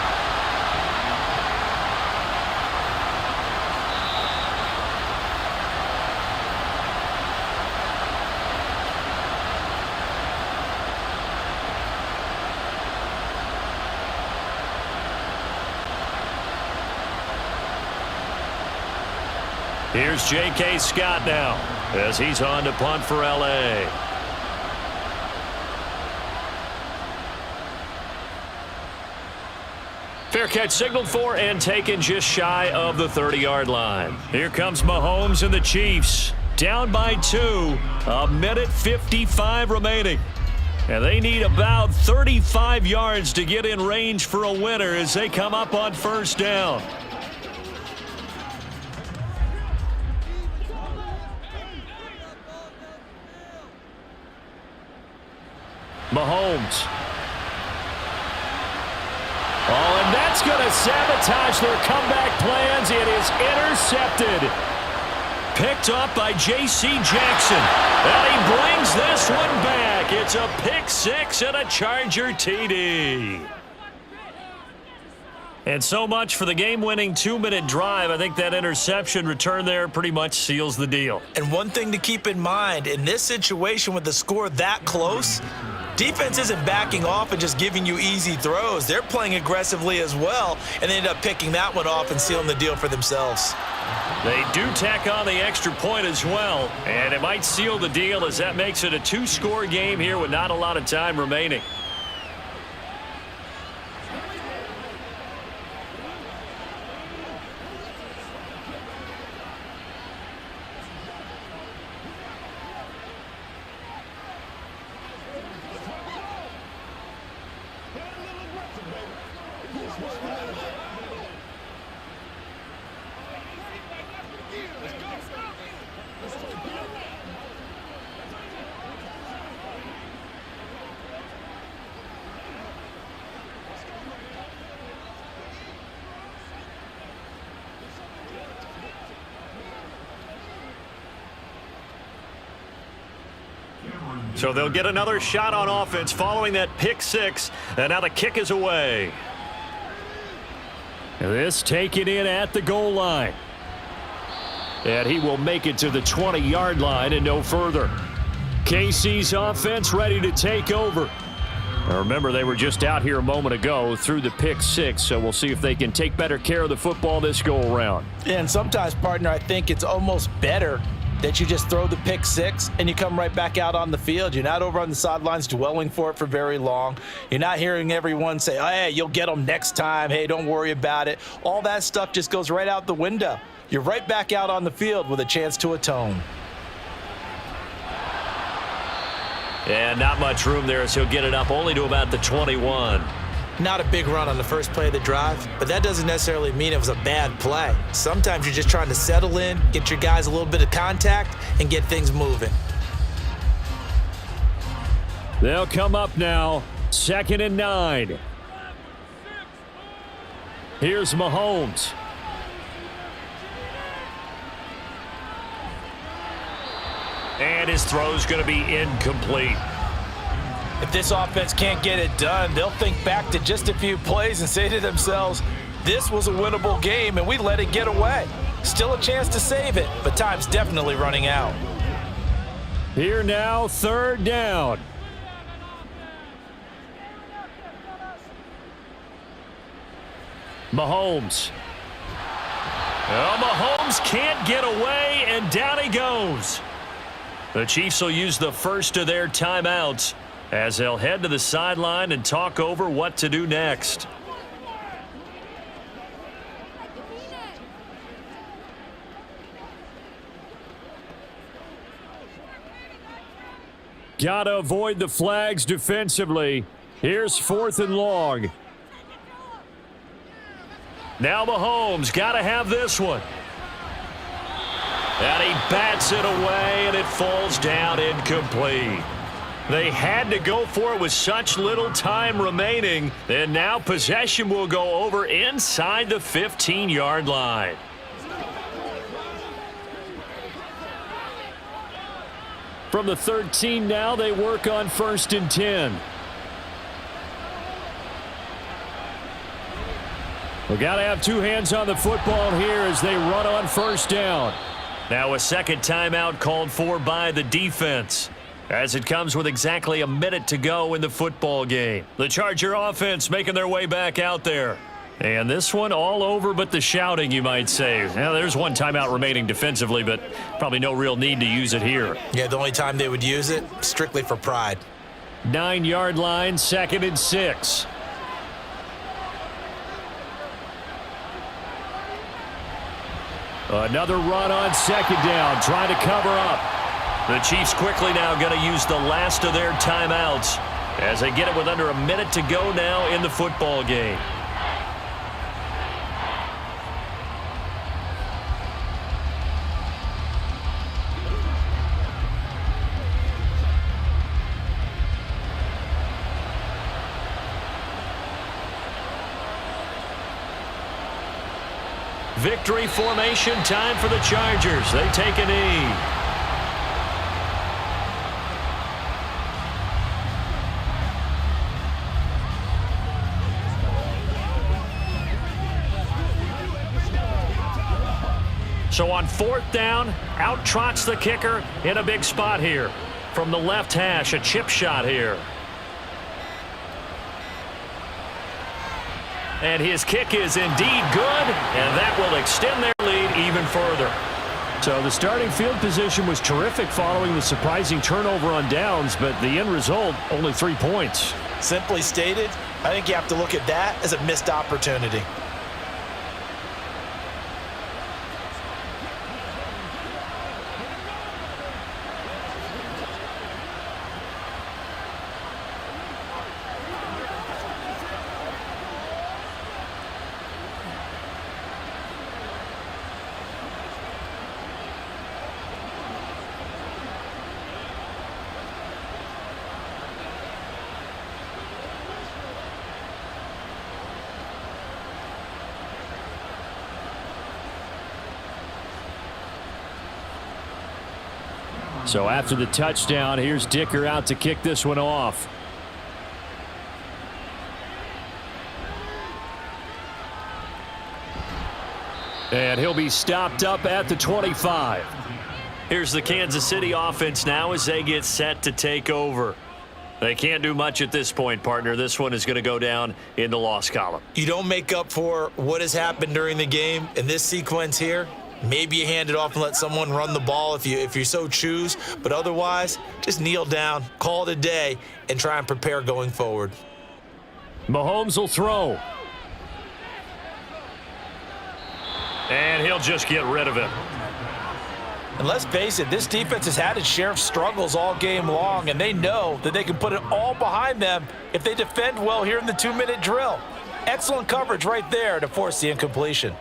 Here's J.K. Scott now as he's on to punt for L.A. Fair catch signaled for and taken just shy of the 30-yard line. Here comes Mahomes and the Chiefs. Down by 2. A minute 55 remaining. And they need about 35 yards to get in range for a winner as they come up on first down. Mahomes. Oh, and that's going to sabotage their comeback plans. It is intercepted. Picked up by J.C. Jackson. And he brings this one back. It's a pick six and a Charger TD. And so much for the game-winning 2-minute drive. I think that interception return there pretty much seals the deal. And one thing to keep in mind, in this situation with the score that close, defense isn't backing off and just giving you easy throws. They're playing aggressively as well, and they end up picking that one off and sealing the deal for themselves. They do tack on the extra point as well, and it might seal the deal as that makes it a 2-score game here with not a lot of time remaining. So they'll get another shot on offense following that pick six, and now the kick is away. This taken in at the goal line. And he will make it to the 20-yard line and no further. KC's offense ready to take over. Now remember, they were just out here a moment ago through the pick six, so we'll see if they can take better care of the football this go-around. Yeah, and sometimes, partner, I think it's almost better that you just throw the pick six and you come right back out on the field. You're not over on the sidelines dwelling for it for very long. You're not hearing everyone say, oh, hey, you'll get them next time. Hey, don't worry about it. All that stuff just goes right out the window. You're right back out on the field with a chance to atone. And not much room there as he'll get it up only to about the 21. Not a big run on the first play of the drive, but that doesn't necessarily mean it was a bad play. Sometimes you're just trying to settle in, get your guys a little bit of contact, and get things moving. They'll come up now, 2nd and 9. Here's Mahomes. And his throw's going to be incomplete. If this offense can't get it done, they'll think back to just a few plays and say to themselves, this was a winnable game and we let it get away. Still a chance to save it, but time's definitely running out. Here now, 3rd down. Mahomes. Well, Mahomes can't get away, and down he goes. The Chiefs will use the first of their timeouts as they'll head to the sideline and talk over what to do next. Gotta avoid the flags defensively. Here's 4th and long. Now Mahomes, gotta have this one. And he bats it away, and it falls down incomplete. They had to go for it with such little time remaining, and now possession will go over inside the 15-yard line. From the 13 now, they work on 1st and 10. We got to have two hands on the football here as they run on 1st down. Now a second timeout called for by the defense, as it comes with exactly a minute to go in the football game. The Charger offense making their way back out there. And this one all over but the shouting, you might say. Now, there's one timeout remaining defensively, but probably no real need to use it here. Yeah, the only time they would use it, strictly for pride. 9-yard line, 2nd and 6. Another run on 2nd down, trying to cover up. The Chiefs quickly now going to use the last of their timeouts as they get it with under a minute to go now in the football game. Victory formation time for the Chargers. They take a knee. So on 4th down, out trots the kicker in a big spot here. From the left hash, a chip shot here. And his kick is indeed good, and that will extend their lead even further. So the starting field position was terrific following the surprising turnover on downs, but the end result, only 3 points. Simply stated, I think you have to look at that as a missed opportunity. So after the touchdown, here's Dicker out to kick this one off. And he'll be stopped up at the 25. Here's the Kansas City offense now as they get set to take over. They can't do much at this point, partner. This one is going to go down in the loss column. You don't make up for what has happened during the game in this sequence here. Maybe you hand it off and let someone run the ball if you so choose. But otherwise, just kneel down, call it a day, and try and prepare going forward. Mahomes will throw. And he'll just get rid of it. And let's face it, this defense has had its share of struggles all game long, and they know that they can put it all behind them if they defend well here in the 2-minute drill. Excellent coverage right there to force the incompletion.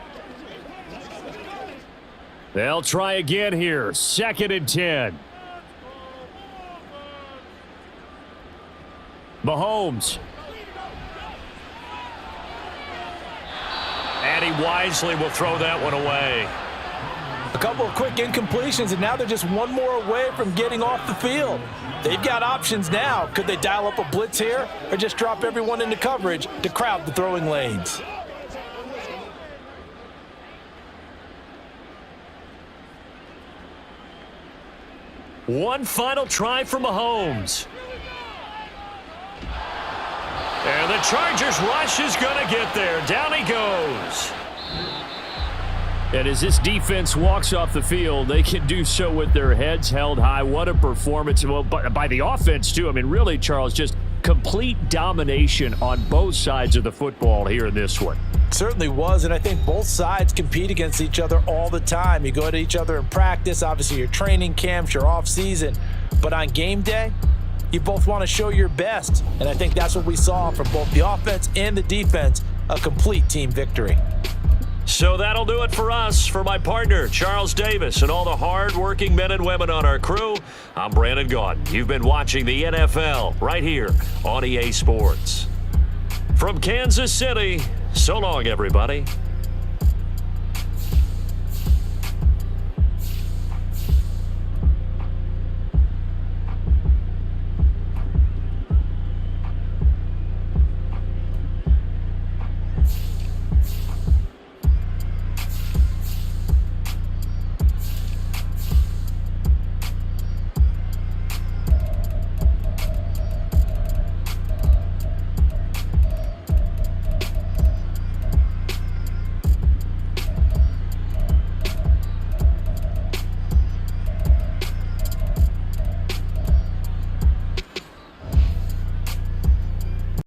They'll try again here. 2nd and 10. Mahomes. And he wisely will throw that one away. A couple of quick incompletions, and now they're just one more away from getting off the field. They've got options now. Could they dial up a blitz here or just drop everyone into coverage to crowd the throwing lanes? One final try for Mahomes. And the Chargers rush is going to get there. Down he goes. And as this defense walks off the field, they can do so with their heads held high. What a performance. Well, by the offense, too. I mean, really, Charles, just complete domination on both sides of the football here in this one. Certainly was, and I think both sides compete against each other all the time. You go at each other in practice, obviously your training camps, your off-season. But on game day, you both want to show your best. And I think that's what we saw from both the offense and the defense, a complete team victory. So that'll do it for us. For my partner, Charles Davis, and all the hard-working men and women on our crew, I'm Brandon Gaudin. You've been watching the NFL right here on EA Sports. From Kansas City, so long, everybody.